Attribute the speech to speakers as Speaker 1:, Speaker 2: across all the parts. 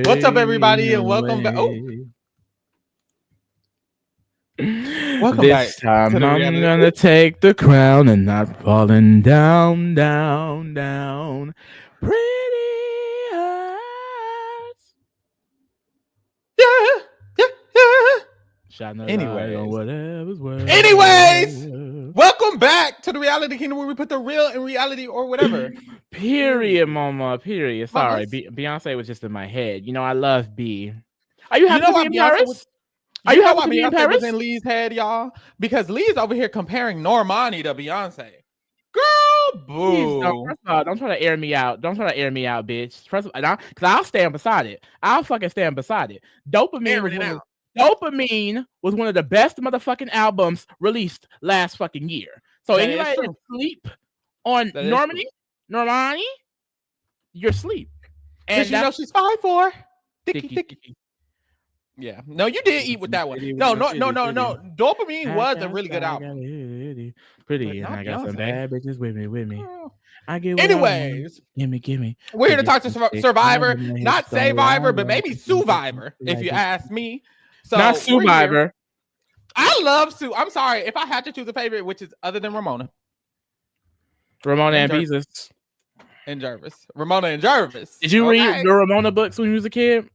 Speaker 1: What's up, everybody, and welcome back. Oh, welcome back
Speaker 2: This time
Speaker 1: to the
Speaker 2: I'm
Speaker 1: reality.
Speaker 2: gonna take the crown and not falling down, down, down. Pretty hurts.
Speaker 1: Yeah, yeah, yeah.
Speaker 2: Shine a light on
Speaker 1: Anyways,
Speaker 2: whatever's worth.
Speaker 1: welcome back to the reality kingdom where we put the real in reality or whatever.
Speaker 2: Period, mama. Period. Sorry,
Speaker 1: Mamas.
Speaker 2: Beyonce was just in my head. You know, I love B. Are you
Speaker 1: You
Speaker 2: happy
Speaker 1: know
Speaker 2: to be
Speaker 1: why
Speaker 2: in
Speaker 1: Beyonce was?
Speaker 2: Paris? Are
Speaker 1: You
Speaker 2: you
Speaker 1: know
Speaker 2: happy
Speaker 1: why
Speaker 2: to be in
Speaker 1: Beyonce was
Speaker 2: Paris?
Speaker 1: in Lee's head, y'all? Because Lee's over here comparing Normani to Beyonce. Girl,
Speaker 2: Please don't.
Speaker 1: boo.
Speaker 2: First of all, don't try to air me out. Don't try to air me out, bitch. First of all, because I'll stand beside it. I'll fucking stand beside it.
Speaker 1: Airing it out.
Speaker 2: Dopamine was one of the best motherfucking albums released last fucking year. So
Speaker 1: That is
Speaker 2: anybody
Speaker 1: true.
Speaker 2: that sleep on
Speaker 1: That is true.
Speaker 2: Normani, you're asleep.
Speaker 1: Because you know she's 5'4".
Speaker 2: Sticky, sticky.
Speaker 1: Yeah. No, you did eat with that one. No. Dopamine was a really good album.
Speaker 2: Pretty,
Speaker 1: But
Speaker 2: and
Speaker 1: not
Speaker 2: I got some
Speaker 1: Beyonce.
Speaker 2: bad bitches with me.
Speaker 1: Girl.
Speaker 2: I get what I want.
Speaker 1: Anyways,
Speaker 2: Gimme.
Speaker 1: we're here to talk to Survivor, not Survivor, but maybe Survivor, if you ask me. So
Speaker 2: not Survivor.
Speaker 1: I love Sue. I'm sorry if I had to choose a favorite, which is other than Ramona
Speaker 2: and Beezus.
Speaker 1: And Jervis. Ramona and Jervis.
Speaker 2: Did you read the Ramona books when you was a kid?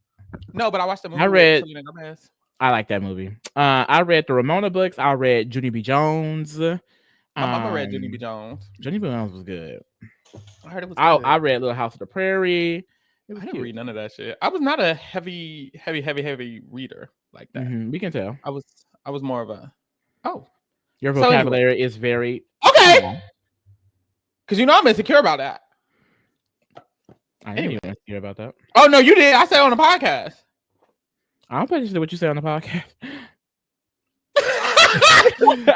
Speaker 1: No, but I watched the movie.
Speaker 2: I read. I like that movie. I read the Ramona books. I read Junie B. Jones.
Speaker 1: My mama read Junie B. Jones.
Speaker 2: Junie B. Jones was good.
Speaker 1: I heard it was good.
Speaker 2: I read Little House of the Prairie.
Speaker 1: I didn't read none of that shit. I was not a heavy reader like that.
Speaker 2: Mm-hmm. We can tell.
Speaker 1: I was more of a
Speaker 2: your vocabulary is very
Speaker 1: okay. Because you know I'm insecure about that.
Speaker 2: I didn't even hear about that.
Speaker 1: Oh no, you did. I said on the podcast.
Speaker 2: I don't pay attention to what you say on the podcast.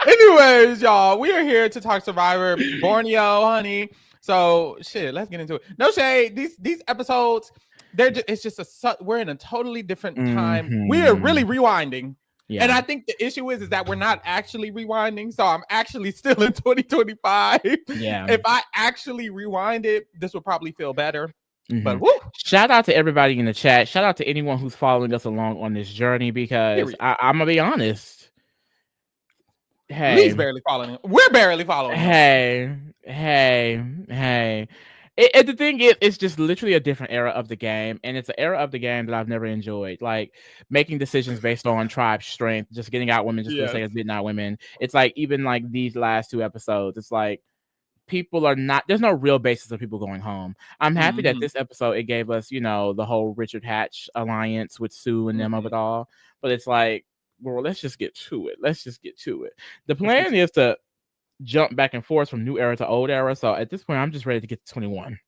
Speaker 1: Anyways, y'all, we are here to talk Survivor Borneo, honey. So shit, let's get into it. No shade. These episodes, it's just we're in a totally different time. Mm-hmm. We are really rewinding. Yeah. And I think the issue is that we're not actually rewinding. So I'm actually still in 2025. Yeah. If I actually rewind it, this would probably feel better. Mm-hmm. But woo!
Speaker 2: Shout out to everybody in the chat. Shout out to anyone who's following us along on this journey because I'm gonna be honest. Hey,
Speaker 1: Lee's barely following. We're barely following.
Speaker 2: Hey. The thing is, it's just literally a different era of the game, and it's an era of the game that I've never enjoyed. Like making decisions based on tribe strength, just getting out women just for the sake of getting out women. It's like even like these last two episodes, it's like people are not. There's no real basis of people going home. I'm happy that this episode it gave us, you know, the whole Richard Hatch alliance with Sue and them of it all. But it's like, well, let's just get to it. The plan is to jump back and forth from new era to old era. So at this point, I'm just ready to get to 21.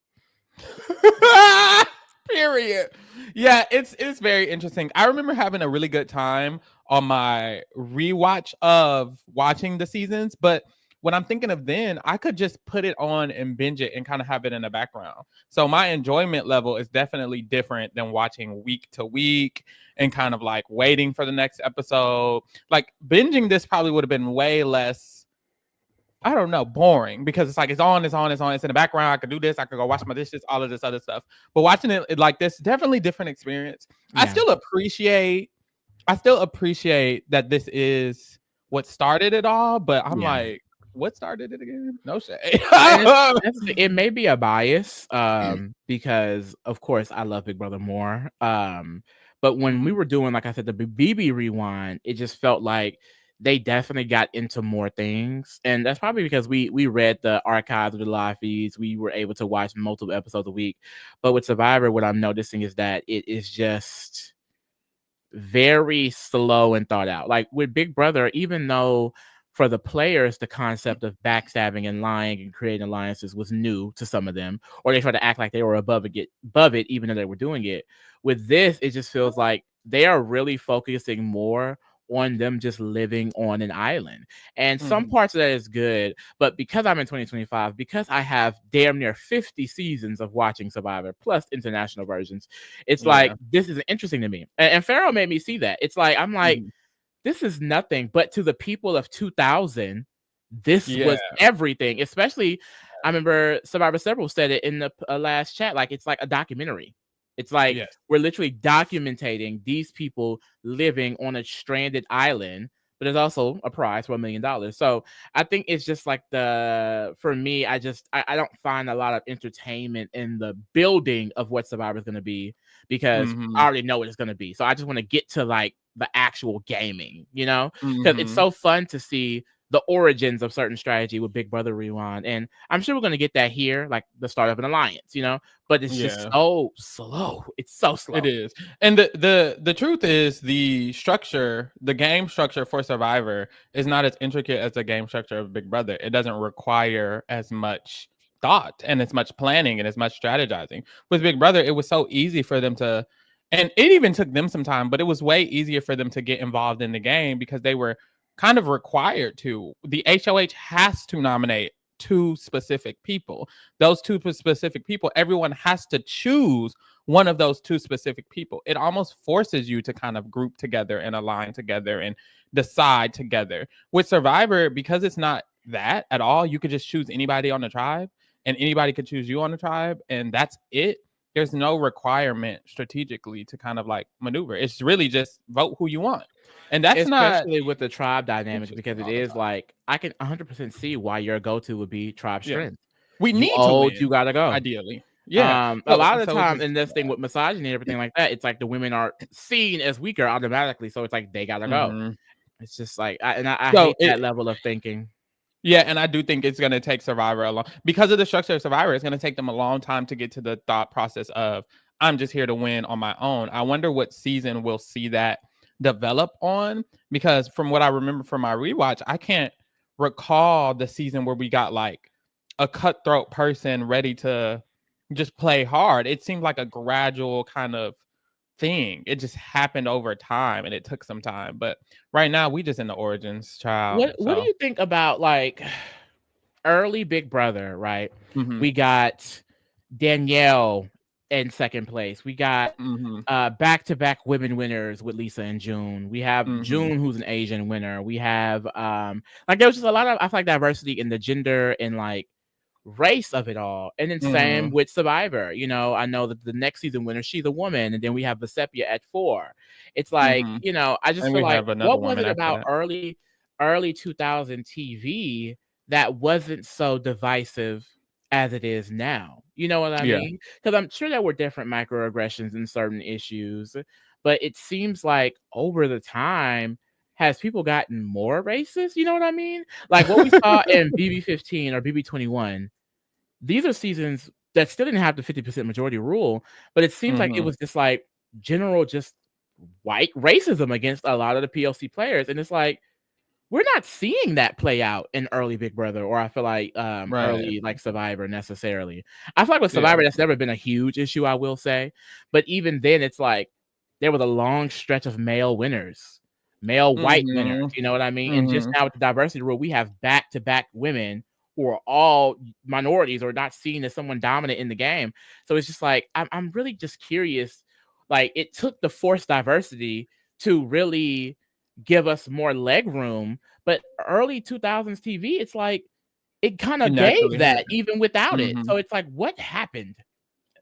Speaker 1: Period. Yeah, it's very interesting. I remember having a really good time on my rewatch of watching the seasons, but when I'm thinking of then, I could just put it on and binge it and kind of have it in the background. So my enjoyment level is definitely different than watching week to week and kind of like waiting for the next episode. Like binging this probably would have been way less, I don't know, boring because it's like it's on. It's in the background. I could do this. I could go wash my dishes, all of this other stuff. But watching it like this, definitely different experience. Yeah. I still appreciate that this is what started it all, but I'm like, what started it again? No shade.
Speaker 2: It may be a bias because, of course, I love Big Brother more. But when we were doing, like I said, the BB rewind, it just felt like they definitely got into more things. And that's probably because we read the archives of the live feeds. We were able to watch multiple episodes a week. But with Survivor, what I'm noticing is that it is just very slow and thought out. Like with Big Brother, even though for the players, the concept of backstabbing and lying and creating alliances was new to some of them, or they try to act like they were above it, even though they were doing it. With this, it just feels like they are really focusing more on them just living on an island. And some parts of that is good, but because I'm in 2025, because I have damn near 50 seasons of watching Survivor plus international versions, it's like, this is interesting to me. And Pharaoh made me see that. It's like, I'm like, this is nothing, but to the people of 2000, this was everything. Especially, I remember Survivor Several said it in the last chat, like it's like a documentary. It's like
Speaker 1: Yes.
Speaker 2: we're literally documenting these people living on a stranded island, but there's also a prize for $1 million. So I think it's just like for me, I don't find a lot of entertainment in the building of what Survivor is going to be, because I
Speaker 1: Mhm.
Speaker 2: already know what it's going to be. So I just want to get to like the actual gaming, because it's
Speaker 1: Mhm.
Speaker 2: so fun to see the origins of certain strategy with Big Brother Rewind. And I'm sure we're going to get that here, like the start of an alliance, but it's just
Speaker 1: Yeah.
Speaker 2: so slow. It's so
Speaker 1: It
Speaker 2: slow.
Speaker 1: is. And the truth is the structure, the game structure for Survivor is not as intricate as the game structure of Big Brother. It doesn't require as much thought and as much planning and as much strategizing. With Big Brother, it was so easy for them to, and it even took them some time, but it was way easier for them to get involved in the game because they were kind of required to. The HOH has to nominate two specific people. Those two specific people, everyone has to choose one of those two specific people. It almost forces you to kind of group together and align together and decide together. With Survivor, because it's not that at all, you could just choose anybody on the tribe and anybody could choose you on the tribe, and that's it. There's no requirement strategically to kind of like maneuver. It's really just vote who you want. And that's not
Speaker 2: Especially with the tribe dynamic,
Speaker 1: interesting
Speaker 2: because it
Speaker 1: all the
Speaker 2: is
Speaker 1: time.
Speaker 2: like I can 100% see why your go-to would be tribe
Speaker 1: Yeah.
Speaker 2: strength.
Speaker 1: We
Speaker 2: You
Speaker 1: need to
Speaker 2: old, you
Speaker 1: win,
Speaker 2: gotta go.
Speaker 1: ideally. Yeah.
Speaker 2: A
Speaker 1: So
Speaker 2: lot of the
Speaker 1: so it's
Speaker 2: time
Speaker 1: just
Speaker 2: in this thing with misogyny and everything like that, it's like the women are seen as weaker automatically, so it's like they gotta go.
Speaker 1: mhm.
Speaker 2: It's just like I
Speaker 1: So
Speaker 2: hate that
Speaker 1: it
Speaker 2: level of thinking.
Speaker 1: Yeah, and I do think it's gonna take Survivor a long because of the structure of Survivor, it's gonna take them a long time to get to the thought process of I'm just here to win on my own. I wonder what season we'll see that develop on because from what I remember from my rewatch, I can't recall the season where we got like a cutthroat person ready to just play hard. It seemed like a gradual kind of thing. It just happened over time and it took some time. But right now we just in the origins, child.
Speaker 2: What do
Speaker 1: So
Speaker 2: you think about like early Big Brother, right?
Speaker 1: mhm.
Speaker 2: We got Danielle in second place. We got
Speaker 1: Mhm.
Speaker 2: back-to-back women winners with Lisa and June. We have
Speaker 1: Mhm.
Speaker 2: June, who's an Asian winner. We have like there was just a lot of, I feel like, diversity in the gender and like race of it all. And then same
Speaker 1: Mhm.
Speaker 2: with Survivor. I know that the next season winner, she's a woman, and then we have Vesepia at 4. It's like,
Speaker 1: Mhm.
Speaker 2: I just
Speaker 1: And
Speaker 2: feel
Speaker 1: we
Speaker 2: like
Speaker 1: have another
Speaker 2: what was
Speaker 1: woman
Speaker 2: it
Speaker 1: after
Speaker 2: about
Speaker 1: that.
Speaker 2: early 2000 TV that wasn't so divisive as it is now? You know what I
Speaker 1: Yeah.
Speaker 2: mean? Because I'm sure there were different microaggressions in certain issues, but it seems like over the time, has people gotten more racist? You know what I mean? Like what we saw in BB15 or BB21, these are seasons that still didn't have the 50% majority rule, but it seems like it
Speaker 1: Mhm.
Speaker 2: was just like general, just white racism against a lot of the PLC players. And it's like, we're not seeing that play out in early Big Brother, or I feel like
Speaker 1: Right.
Speaker 2: early like Survivor necessarily. I feel like with
Speaker 1: Yeah.
Speaker 2: Survivor, that's never been a huge issue, I will say. But even then, it's like there was a long stretch of male winners, male white winners.
Speaker 1: Mhm.
Speaker 2: You know what I mean? And just
Speaker 1: Mhm.
Speaker 2: now with the diversity rule, we have back-to-back women who are all minorities or not seen as someone dominant in the game. So it's just like I'm really just curious. Like it took the forced diversity to really give us more leg room, but early 2000s TV, it's like it kind
Speaker 1: It
Speaker 2: of gave
Speaker 1: naturally
Speaker 2: that
Speaker 1: happened.
Speaker 2: even without it.
Speaker 1: Mhm.
Speaker 2: So it's like, what happened?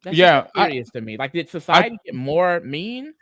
Speaker 2: That's just so
Speaker 1: Yeah.
Speaker 2: curious to me. Like, did
Speaker 1: I
Speaker 2: society get more mean?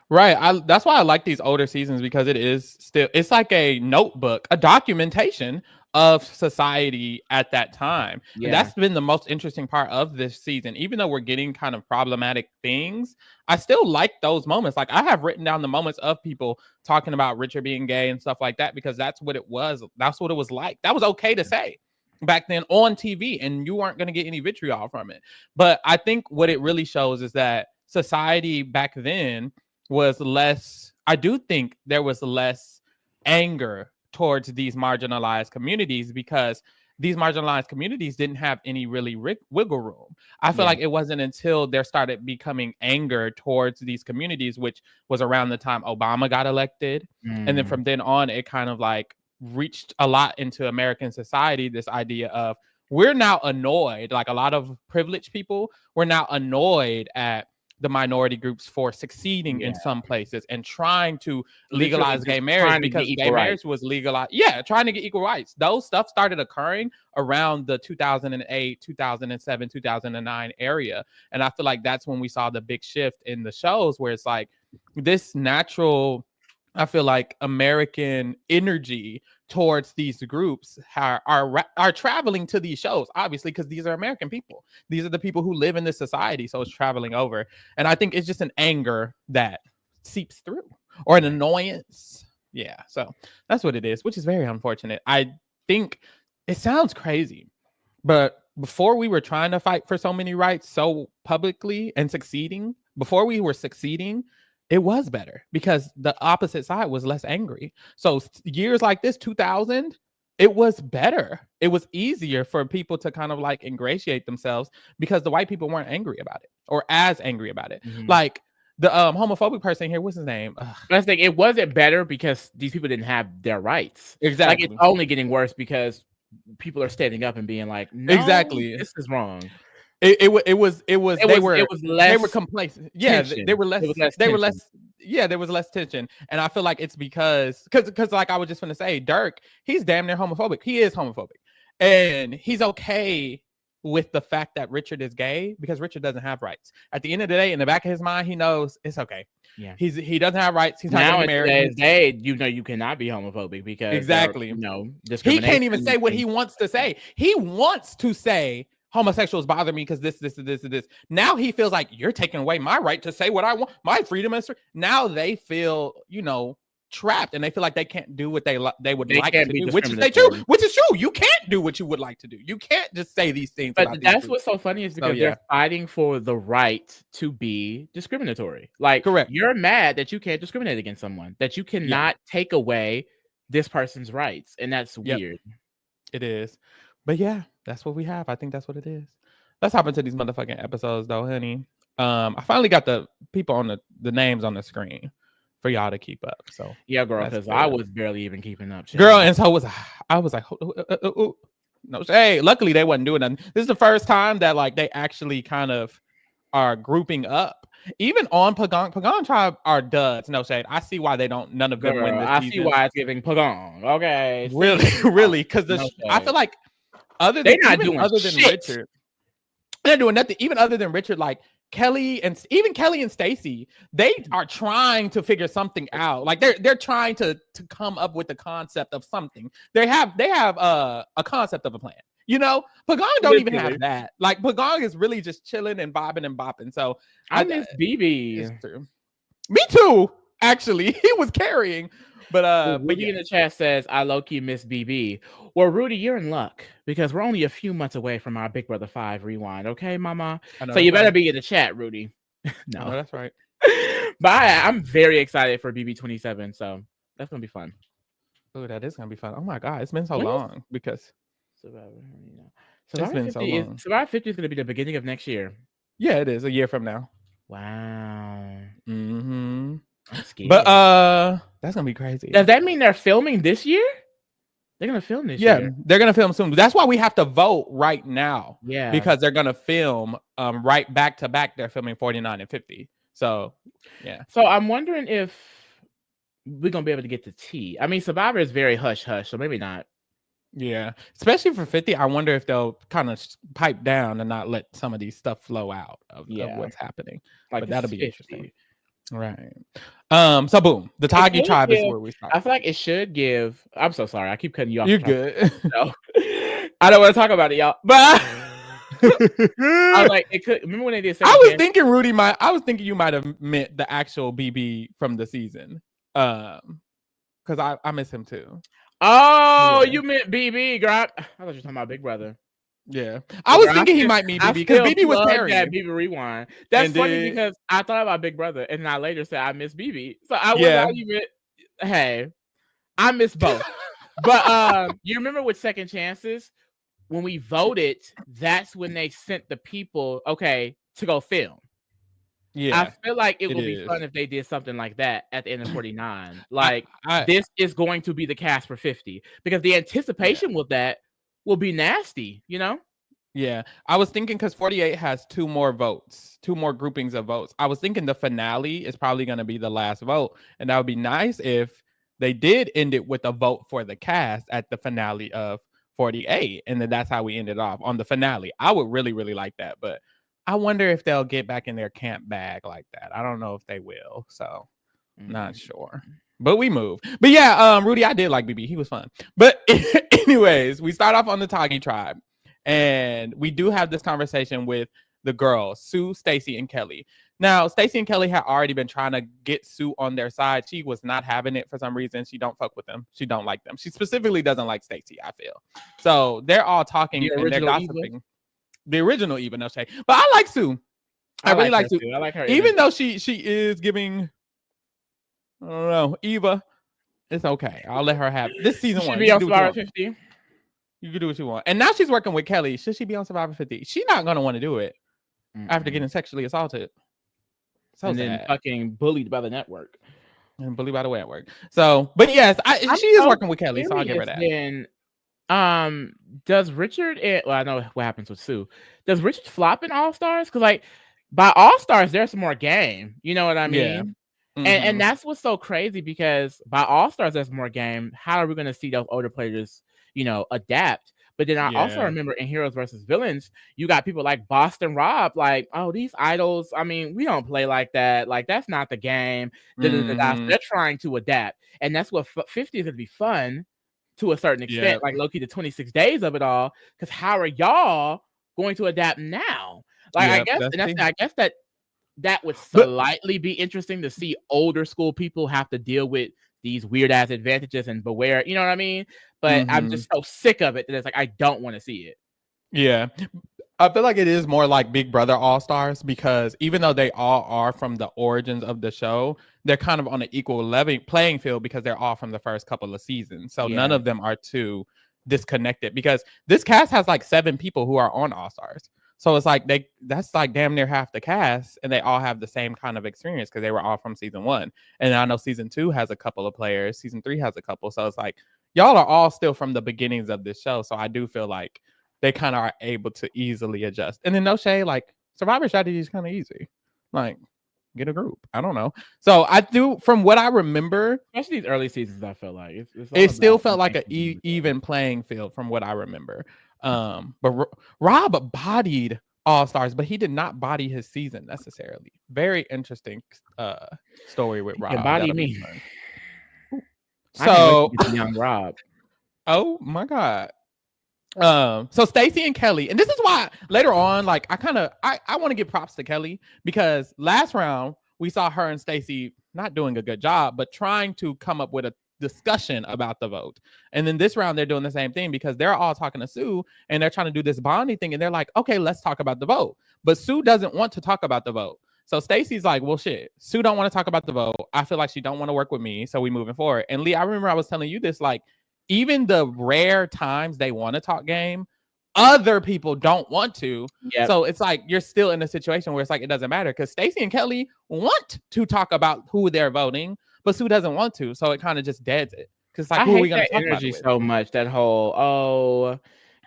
Speaker 1: Right. That's why I like these older seasons because it is still it's like a notebook, a documentation of society at that time. And
Speaker 2: Yeah.
Speaker 1: that's been the most interesting part of this season. Even though we're getting kind of problematic things, I still like those moments. Like I have written down the moments of people talking about Richard being gay and stuff like that because that's what it was. That's what it was like. That was okay to say back then on TV and you weren't going to get any vitriol from it. But I think what it really shows is that society back then was less I do think there was less anger towards these marginalized communities because these marginalized communities didn't have any really wiggle room. I feel
Speaker 2: Yeah.
Speaker 1: like it wasn't until there started becoming anger towards these communities, which was around the time Obama got elected. And then
Speaker 2: Mm,
Speaker 1: from then on, it kind of like reached a lot into American society, this idea of we're now annoyed, like a lot of privileged people, we're now annoyed at the minority groups for succeeding in
Speaker 2: Yeah.
Speaker 1: some places and trying to
Speaker 2: Literally
Speaker 1: legalize
Speaker 2: just
Speaker 1: gay marriage
Speaker 2: trying to get
Speaker 1: because
Speaker 2: equal
Speaker 1: gay
Speaker 2: rights.
Speaker 1: marriage was legalized. Yeah, trying to get equal rights. Those stuff started occurring around the 2008, 2007, 2009 area. And I feel like that's when we saw the big shift in the shows where it's like this natural, I feel like, American energy towards these groups are traveling to these shows, obviously, because these are American people. These are the people who live in this society, so it's traveling over. And I think it's just an anger that seeps through or an annoyance. Yeah, so that's what it is, which is very unfortunate. I think it sounds crazy, but before we were trying to fight for so many rights so publicly and succeeding, before we were succeeding, it was better because the opposite side was less angry. So years like this, 2000, it was better. It was easier for people to kind of like ingratiate themselves because the white people weren't angry about it or as angry about it.
Speaker 2: Mhm.
Speaker 1: Like the homophobic person here, what's his name?
Speaker 2: I think it wasn't better because these people didn't have their rights.
Speaker 1: Exactly.
Speaker 2: Like, it's only getting worse because people are standing up and being like, "No,
Speaker 1: Exactly.
Speaker 2: this is wrong."
Speaker 1: It was they were
Speaker 2: less
Speaker 1: complacent. Yeah,
Speaker 2: tension.
Speaker 1: they were less
Speaker 2: It was less
Speaker 1: they were
Speaker 2: tension.
Speaker 1: less yeah, there was less tension. And I feel like it's because like I was just gonna say, Dirk, he's damn near homophobic. He is homophobic. And he's okay with the fact that Richard is gay because Richard doesn't have rights. At the end of the day, in the back of his mind, he knows it's okay.
Speaker 2: Yeah.
Speaker 1: He doesn't have rights. He's not
Speaker 2: Now
Speaker 1: gonna
Speaker 2: in
Speaker 1: get married.
Speaker 2: today's day, you cannot be homophobic because
Speaker 1: Exactly.
Speaker 2: there,
Speaker 1: He can't even say what he wants to say. He wants to say homosexuals bother me because this. Now he feels like you're taking away my right to say what I want. My freedom is now they feel, trapped, and they feel like they can't do what they would like to do, which is true. You can't do what you would like to do. You can't just say these things.
Speaker 2: But that's what's so funny is because they're fighting for the right to be discriminatory. Like,
Speaker 1: correct.
Speaker 2: You're mad that you can't discriminate against someone, that you cannot take away this person's rights, and that's weird.
Speaker 1: It is, but yeah, that's what we have. I think that's what it is. Let's hop into these motherfucking episodes, though, honey. I finally got the people on the names on the screen for y'all to keep up. So
Speaker 2: yeah, girl, because I was barely even keeping up.
Speaker 1: Girl, and so I was like, no, hey, luckily they wasn't doing nothing. This is the first time that like they actually kind of are grouping up. Even on Pagan Tribe are duds. No shade. I see why they don't. None of them win this season.
Speaker 2: I see why it's giving Pagan. Okay,
Speaker 1: really, because I feel like other than Richard, they're doing nothing. Even other than Richard, like Kelly and Stacey, they are trying to figure something out. Like they're trying to come up with the concept of something. They have a concept of a plan. Pagan don't even have that. Like Pagan is really just chilling and vibing and bopping. So
Speaker 2: I miss BB.
Speaker 1: Me too. Actually, he was carrying. But
Speaker 2: Rudy in the chat says, I low-key miss BB. Well, Rudy, you're in luck because we're only a few months away from our Big Brother 5 rewind. Okay, mama? So you better be in the chat, Rudy. No,
Speaker 1: that's right.
Speaker 2: But I'm very excited for BB 27. So that's going to be fun.
Speaker 1: Oh, that is going to be fun. Oh my God. It's been so long because
Speaker 2: it's been so long. Survivor 50 is going to be the beginning of next year.
Speaker 1: Yeah, it is. A year from now.
Speaker 2: Wow.
Speaker 1: Mm-hmm. But that's gonna be crazy.
Speaker 2: Does that mean they're filming this year? They're gonna film this year.
Speaker 1: Yeah, they're gonna film soon. That's why we have to vote right now.
Speaker 2: Yeah,
Speaker 1: because they're gonna film right back to back. They're filming 49 and 50. So yeah.
Speaker 2: So I'm wondering if we're gonna be able to get the tea. I mean, Survivor is very hush hush, so maybe not.
Speaker 1: Yeah, especially for 50. I wonder if they'll kind of pipe down and not let some of these stuff flow out of what's happening.
Speaker 2: Like,
Speaker 1: but that'll be 50. Interesting. Right. So boom, the Tagi tribe is where we start.
Speaker 2: I feel like it should give. I'm so sorry. I keep cutting you off.
Speaker 1: You're good.
Speaker 2: No, I don't want to talk about it, y'all. But I was like, it could. Remember when they did?
Speaker 1: I was thinking you might have meant the actual BB from the season. Because I miss him too.
Speaker 2: Oh, you meant BB, girl. I thought you were talking about Big Brother.
Speaker 1: Yeah, I was thinking he might meet BB because BB was carrying
Speaker 2: that BB rewind. That's funny because I thought about Big Brother and then I later said I miss BB. So I was even. Hey, I miss both. But you remember with Second Chances when we voted? That's when they sent the people to go film. Yeah, I feel like it would be fun if they did something like that at the end of 49. Like this is going to be the cast for 50 because the anticipation with that will be nasty,
Speaker 1: Yeah, I was thinking because 48 has two more votes, two more groupings of votes. I was thinking the finale is probably going to be the last vote, and that would be nice if they did end it with a vote for the cast at the finale of 48, and then that's how we ended off on the finale. I would really, really like that, but I wonder if they'll get back in their camp bag like that. I don't know if they will, so not sure. But we move. But yeah, Rudy, I did like BB. He was fun. But anyways, we start off on the Tagi tribe. And we do have this conversation with the girls, Sue, Stacy, and Kelly. Now, Stacy and Kelly had already been trying to get Sue on their side. She was not having it for some reason. She don't fuck with them. She don't like them. She specifically doesn't like Stacy, I feel. So they're all talking and they're gossiping. Eva. The original Eva, no shade. But I like Sue. I really like Sue.
Speaker 2: I like her.
Speaker 1: Even though she is giving, I don't know, Eva, it's okay. I'll let her have this season one.
Speaker 2: Be on Survivor 50.
Speaker 1: You can do what you want. And now she's working with Kelly. Should she be on Survivor 50? She's not going to want to do it after getting sexually assaulted.
Speaker 2: So and then fucking bullied by the network.
Speaker 1: And bullied by the network. So, but yes, she is working with Kelly, so I'll give her that.
Speaker 2: Then, does Richard, well, I know what happens with Sue. Does Richard flop in All-Stars? Because, like, by All-Stars, there's some more game. You know what I mean? Yeah. And that's what's so crazy because by All-Stars, there's more game. How are we going to see those older players, adapt? But then I also remember in Heroes versus Villains, you got people like Boston Rob, like, oh, these idols, I mean, we don't play like that. Like, that's not the game. They're trying to adapt. And that's what 50 is going to be fun to a certain extent, like low-key the 26 days of it all. Because how are y'all going to adapt now? Like, I guess that would slightly be interesting to see older school people have to deal with these weird ass advantages and beware, you know what I mean? But I'm just so sick of it that it's like I don't want to see it.
Speaker 1: Yeah. I feel like it is more like Big Brother All-Stars because even though they all are from the origins of the show, they're kind of on an equal level playing field because they're all from the first couple of seasons. So none of them are too disconnected because this cast has like 7 people who are on All-Stars. So it's like that's like damn near half the cast, and they all have the same kind of experience because they were all from season 1. And I know season 2 has a couple of players, season 3 has a couple. So it's like y'all are all still from the beginnings of this show. So I do feel like they kind of are able to easily adjust. And then no shade, like Survivor strategy is kind of easy. Like get a group. I don't know. So I do, from what I remember,
Speaker 2: especially these early seasons, I felt like
Speaker 1: it still felt like an even playing field from what I remember. But Rob bodied All-Stars, but he did not body his season necessarily. Very interesting story with Rob.
Speaker 2: Body me.
Speaker 1: So
Speaker 2: young Rob.
Speaker 1: Oh my God. So Stacey and Kelly, and this is why later on, like I want to give props to Kelly because last round we saw her and Stacey not doing a good job, but trying to come up with a discussion about the vote. And then this round they're doing the same thing because they're all talking to Sue and they're trying to do this bonding thing and they're like, okay, let's talk about the vote. But Sue doesn't want to talk about the vote. So Stacey's like, well, shit, Sue don't want to talk about the vote. I feel like she don't want to work with me. So we moving forward. And Lee, I remember I was telling you this, like, even the rare times they want to talk game, other people don't want to. Yep. So it's like you're still in a situation where it's like it doesn't matter because Stacey and Kelly want to talk about who they're voting, but Sue doesn't want to. So it kind of just deads it. Because like, who are we going to talk about?
Speaker 2: So much that whole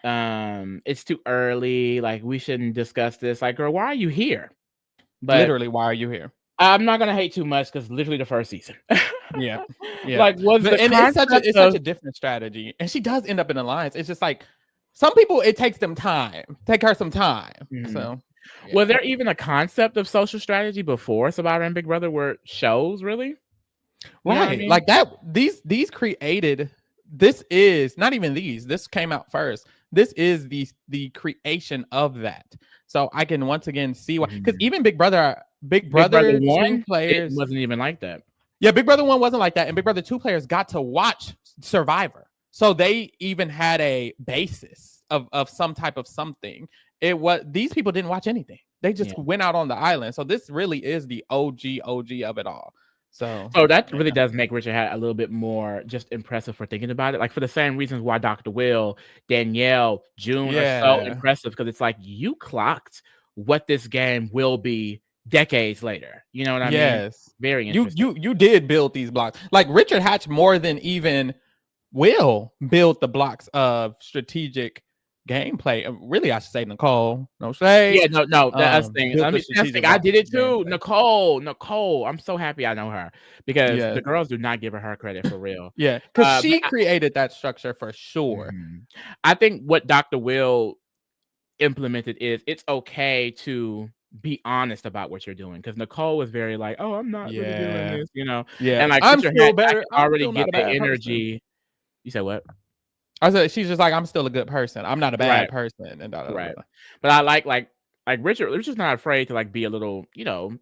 Speaker 2: it's too early. Like we shouldn't discuss this. Like, girl, why are you here?
Speaker 1: But literally, why are you here?
Speaker 2: I'm not gonna hate too much because literally the first season.
Speaker 1: Yeah.
Speaker 2: Like
Speaker 1: it's such a different strategy, and she does end up in alliance. It's just like some people, it takes them time. Take her some time. Mm-hmm. So,
Speaker 2: was there even a concept of social strategy before Survivor and Big Brother were shows? Really?
Speaker 1: Right. I mean? Like that. These created. This is not even these. This came out first. This is the creation of that. So I can once again see why. Because even Big Brother 1 players,
Speaker 2: it wasn't even like that.
Speaker 1: Yeah, Big Brother 1 wasn't like that, and Big Brother 2 players got to watch Survivor, so they even had a basis of some type of something. These people didn't watch anything; they just went out on the island. So this really is the OG of it all. So
Speaker 2: that really does make Richard Hat a little bit more just impressive for thinking about it. Like for the same reasons why Dr. Will, Danielle, June are so impressive because it's like you clocked what this game will be decades later. You know what I mean?
Speaker 1: Yes.
Speaker 2: Very interesting.
Speaker 1: You did build these blocks. Like Richard Hatch more than even Will build the blocks of strategic gameplay. Really, I should say Nicole. No shade.
Speaker 2: Yeah, no, that's the thing.
Speaker 1: Built
Speaker 2: I
Speaker 1: the
Speaker 2: mean, that's the
Speaker 1: strategic
Speaker 2: thing. I did it too.
Speaker 1: gameplay.
Speaker 2: Nicole. I'm so happy I know her because
Speaker 1: Yes.
Speaker 2: the girls do not give her credit for real.
Speaker 1: Yeah, because
Speaker 2: But
Speaker 1: she created that structure for sure.
Speaker 2: I think what Dr. Will implemented is it's okay to be honest about what you're doing because Nicole was very like, oh, I'm not really doing
Speaker 1: Yeah.
Speaker 2: this, you know,
Speaker 1: Yeah.
Speaker 2: and like
Speaker 1: I'm
Speaker 2: Richard
Speaker 1: still
Speaker 2: Hatch, I
Speaker 1: better.
Speaker 2: could
Speaker 1: I'm
Speaker 2: already
Speaker 1: still not
Speaker 2: get
Speaker 1: a
Speaker 2: the
Speaker 1: bad person.
Speaker 2: energy. You said what?
Speaker 1: I said she's just like, I'm still a good person. I'm not a bad
Speaker 2: Right,
Speaker 1: person. And da, da, da,
Speaker 2: right.
Speaker 1: da.
Speaker 2: But I like Richard. Richard's not afraid to like be a little,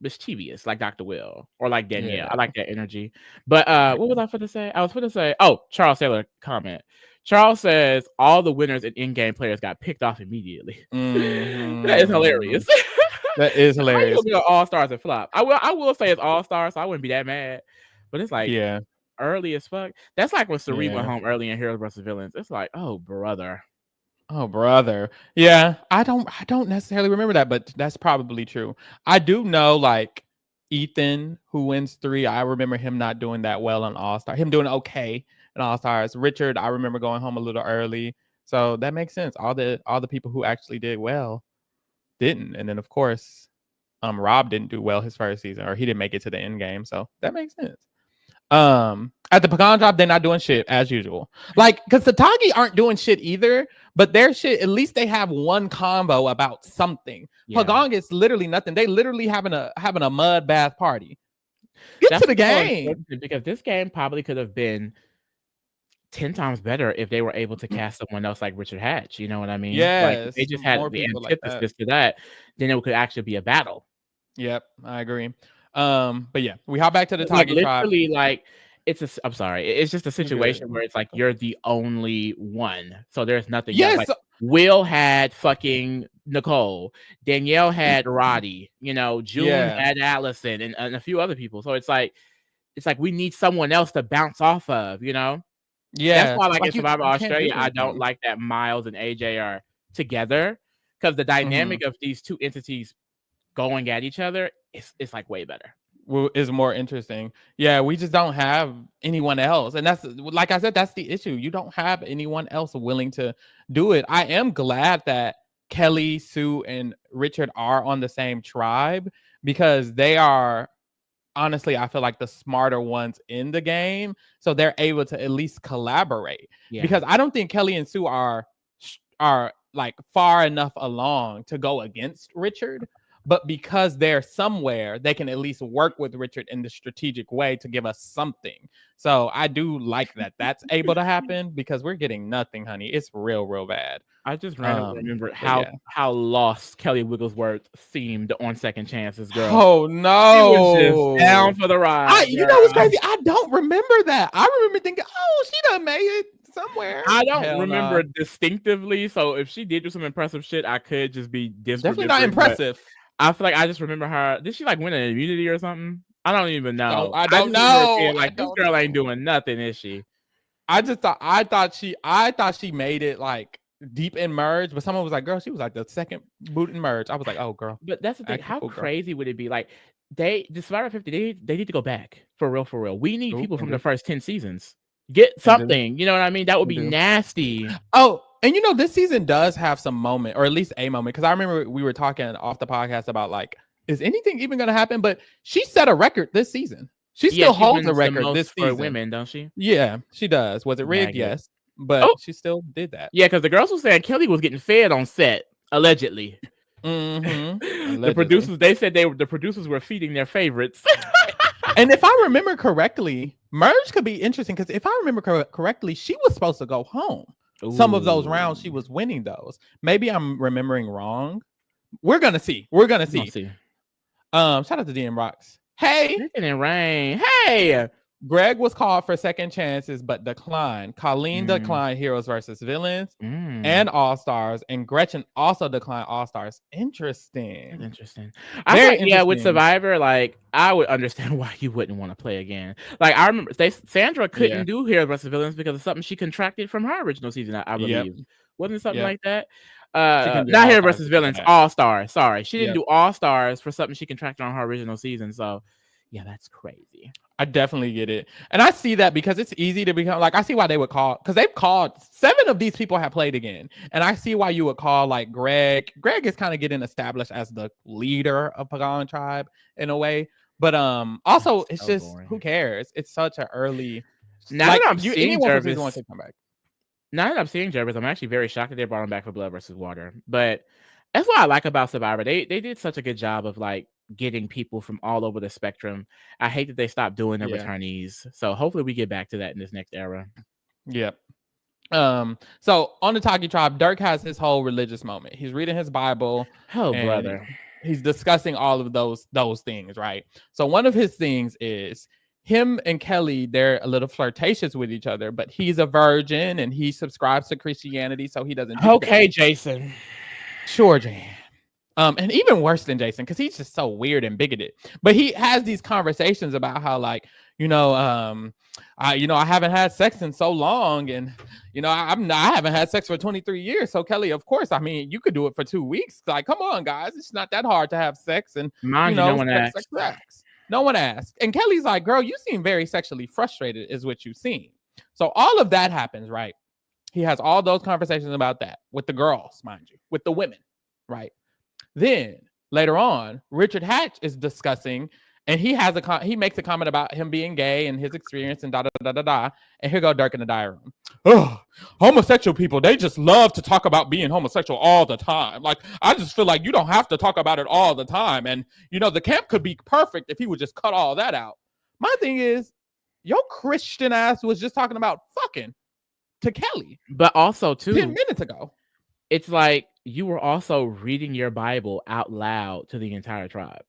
Speaker 2: mischievous, like Dr. Will or like Danielle.
Speaker 1: Yeah.
Speaker 2: I like that energy. But what was I going to say? I was going to say, oh, Charles Taylor comment. Charles says all the winners and in-game players got picked off immediately. That is
Speaker 1: Mhm.
Speaker 2: hilarious.
Speaker 1: That is
Speaker 2: How you
Speaker 1: hilarious.
Speaker 2: gonna go all stars and flop? I will say it's all stars, so I wouldn't be that mad. But it's like
Speaker 1: Yeah.
Speaker 2: early as fuck. That's like when Cerie went
Speaker 1: Yeah.
Speaker 2: home early in Heroes vs. Villains. It's like, oh brother.
Speaker 1: Oh, brother. Yeah, I don't necessarily remember that, but that's probably true. I do know like Ethan who wins 3. I remember him not doing that well on All-Star. Him doing okay in All-Stars. Richard, I remember going home a little early. So that makes sense. All the people who actually did well didn't. And then of course, Rob didn't do well his first season or he didn't make it to the end game. So that makes sense. At the pecan drop, they're not doing shit as usual. Like, because the Tagi aren't doing shit either, but their shit, at least they have one combo about something.
Speaker 2: Yeah.
Speaker 1: Pagong is literally nothing. They literally having a mud bath party. Get
Speaker 2: That's
Speaker 1: to the game.
Speaker 2: because this game probably could have been 10 times better if they were able to cast someone else like Richard Hatch. You know what I mean? Like if they
Speaker 1: Yes,
Speaker 2: just had
Speaker 1: more
Speaker 2: the
Speaker 1: people like that.
Speaker 2: antithesis to that, then it could actually be a battle.
Speaker 1: Yep, I agree. But yeah, we hop back to the
Speaker 2: Like
Speaker 1: Tagi tribe.
Speaker 2: literally, like I'm sorry, it's just a
Speaker 1: You're
Speaker 2: situation
Speaker 1: good.
Speaker 2: where it's like you're the only one, so there's nothing else.
Speaker 1: Yes.
Speaker 2: Like Will had fucking Nicole, Danielle had Roddy, June
Speaker 1: Yeah.
Speaker 2: had Allison, and a few other people. So it's like we need someone else to bounce off of, That's
Speaker 1: Yeah.
Speaker 2: why, like in
Speaker 1: Like
Speaker 2: Survivor
Speaker 1: you can't do
Speaker 2: Australia, I don't
Speaker 1: anything.
Speaker 2: like that Miles and AJ are together because the dynamic of these two entities going at each other is like way better.
Speaker 1: Is more interesting. Yeah, we just don't have anyone else. And that's like I said, that's the issue. You don't have anyone else willing to do it. I am glad that Kelly, Sue, and Richard are on the same tribe because they are honestly, I feel like the smarter ones in the game. So they're able to at least collaborate.
Speaker 2: Yeah.
Speaker 1: Because I don't think Kelly and Sue are like far enough along to go against Richard. But because they're somewhere, they can at least work with Richard in the strategic way to give us something. So I do like that that's able to happen because we're getting nothing, honey. It's real, real bad.
Speaker 2: I just randomly remembered
Speaker 1: yeah.
Speaker 2: how lost Kelly Wigglesworth seemed on Second Chances, girl.
Speaker 1: Oh no,
Speaker 2: she was just down for the ride.
Speaker 1: You know what's crazy? I don't remember that. I remember thinking, oh, she done made it somewhere.
Speaker 2: I don't remember distinctively. So if she did do some impressive shit, I could just be
Speaker 1: definitely not impressive.
Speaker 2: I feel like I just remember her. Did she like win an immunity or something? I don't even know.
Speaker 1: I don't know.
Speaker 2: Saying, like this girl ain't doing nothing, is she?
Speaker 1: I thought she made it like deep in merge, but someone was like, girl, she was like the second boot in merge. I was like, oh girl.
Speaker 2: But that's the thing. How crazy would it be? Like the Survivor 50, they need to go back for real. We need people from the first 10 seasons. Get something. You know what I mean? That would be nasty.
Speaker 1: Oh, and this season does have some moment, or at least a moment, because I remember we were talking off the podcast about like, is anything even going to happen? But she set a record this season. She still holds a record this season.
Speaker 2: For women, don't she?
Speaker 1: Yeah, she does. Was it rigged? Yes, but she still did that.
Speaker 2: Yeah, because the girls were saying Kelly was getting fed on set allegedly.
Speaker 1: Allegedly.
Speaker 2: The producers, they said the producers were feeding their favorites.
Speaker 1: And if I remember correctly, merge could be interesting because if I remember correctly, she was supposed to go home. Ooh. Some of those rounds she was winning those. Maybe I'm remembering wrong. We're gonna see. Shout out to DM Rocks. Hey,
Speaker 2: it didn't rain. Hey,
Speaker 1: Greg was called for second chances but declined. Colleen declined Heroes versus Villains and All Stars, and Gretchen also declined All Stars. Interesting.
Speaker 2: Yeah, with Survivor, like I would understand why you wouldn't want to play again. Like I remember Sandra couldn't do Heroes versus Villains because of something she contracted from her original season. I believe wasn't it something like that? Not Heroes versus Villains, All Stars. Sorry, she didn't do All Stars for something she contracted on her original season. So yeah, that's crazy.
Speaker 1: I definitely get it. And I see that because it's easy to become like, I see why they would call, because they've called 7 of these people have played again. And I see why you would call like Greg. Greg is kind of getting established as the leader of Pagan tribe in a way. But also it's
Speaker 2: So
Speaker 1: just who
Speaker 2: boring.
Speaker 1: cares? It's such an early
Speaker 2: Now that
Speaker 1: like
Speaker 2: I'm
Speaker 1: you
Speaker 2: seeing
Speaker 1: anyone from season one
Speaker 2: Jervis,
Speaker 1: could come back.
Speaker 2: now that I'm seeing Jervis, I'm actually very shocked that they brought him back for Blood versus Water. But that's what I like about Survivor. They did such a good job of like getting people from all over the spectrum. I hate that they stopped doing the
Speaker 1: Yeah.
Speaker 2: returnees. So hopefully we get back to that in this next era.
Speaker 1: Yeah. So on the Taki tribe, Dirk has his whole religious moment. He's reading his Bible
Speaker 2: Oh,
Speaker 1: and
Speaker 2: brother.
Speaker 1: he's discussing all of those things, right? So one of his things is him and Kelly, they're a little flirtatious with each other, but he's a virgin and he subscribes to Christianity, so he doesn't do that.
Speaker 2: Okay, Jason.
Speaker 1: Sure, Jan. And even worse than Jason, because he's just so weird and bigoted. But he has these conversations about how, like, I haven't had sex in so long, and I haven't had sex for 23 years. So Kelly, of course, I mean, you could do it for 2 weeks. Like, come on, guys, it's not that hard to have sex, and
Speaker 2: Mind you, no one
Speaker 1: sex,
Speaker 2: asked.
Speaker 1: sex, sex. No one asked. And Kelly's like, girl, you seem very sexually frustrated, is what you seem. So all of that happens, right? He has all those conversations about that with the girls, mind you, with the women, right? Then later on, Richard Hatch is discussing, and he makes a comment about him being gay and his experience and da da da da da. And here go Dirk in the diary room. Oh, homosexual people, they just love to talk about being homosexual all the time. Like, I just feel like you don't have to talk about it all the time. And the camp could be perfect if he would just cut all that out. My thing is, your Christian ass was just talking about fucking to Kelly.
Speaker 2: But also, too,
Speaker 1: 10 minutes ago.
Speaker 2: It's like you were also reading your Bible out loud to the entire tribe.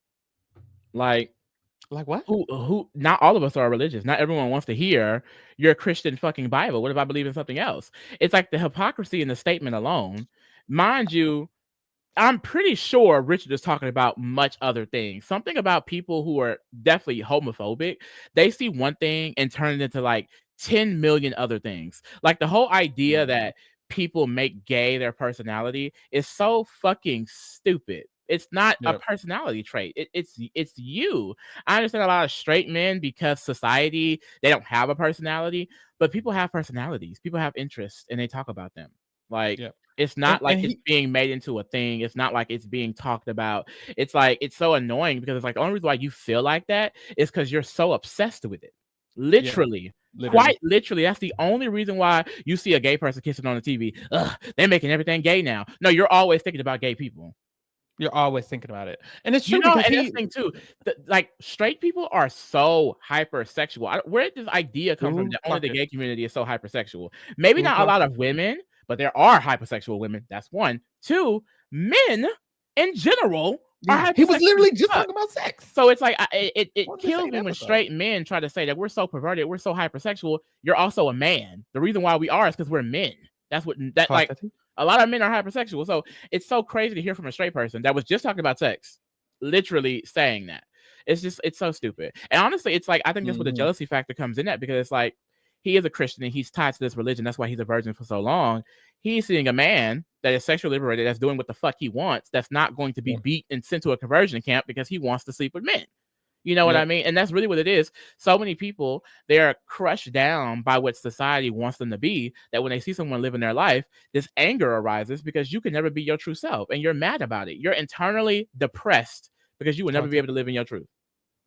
Speaker 2: Like
Speaker 1: what?
Speaker 2: Who? Not all of us are religious. Not everyone wants to hear your Christian fucking Bible. What if I believe in something else? It's like the hypocrisy in the statement alone. Mind you, I'm pretty sure Richard is talking about much other things. Something about people who are definitely homophobic. They see one thing and turn it into like 10 million other things. Like the whole idea that people make gay their personality is so fucking stupid. It's not a personality trait. It's you. I understand a lot of straight men because society, they don't have a personality, but people have personalities. People have interests and they talk about them. Like it's not like it's being made into a thing. It's not like it's being talked about. It's like it's so annoying because it's like the only reason why you feel like that is because you're so obsessed with it. Literally. Quite literally. That's the only reason why you see a gay person kissing on the TV. Ugh, they're making everything gay now. No, you're always thinking about gay people.
Speaker 1: You're always thinking about it. And it's true because
Speaker 2: and this thing too, like straight people are so hypersexual. Where did this idea come from that only the gay community is so hypersexual? Maybe not a lot of women, but there are hypersexual women. That's one. Two, men in general are
Speaker 1: he was literally just talking about sex.
Speaker 2: So it's like it kills me when straight men try to say that we're so perverted, we're so hypersexual. You're also a man. The reason why we are is because we're men. That's what like a lot of men are hypersexual. So it's so crazy to hear from a straight person that was just talking about sex, literally saying that. It's so stupid. And honestly, it's like I think that's where the jealousy factor comes in at, because it's like he is a Christian and he's tied to this religion. That's why he's a virgin for so long. He's seeing a man that is sexually liberated, that's doing what the fuck he wants, that's not going to be beat and sent to a conversion camp because he wants to sleep with men. You know what I mean? And that's really what it is. So many people, they're crushed down by what society wants them to be, that when they see someone living their life, this anger arises because you can never be your true self and you're mad about it. You're internally depressed because you will never be able to live in your truth.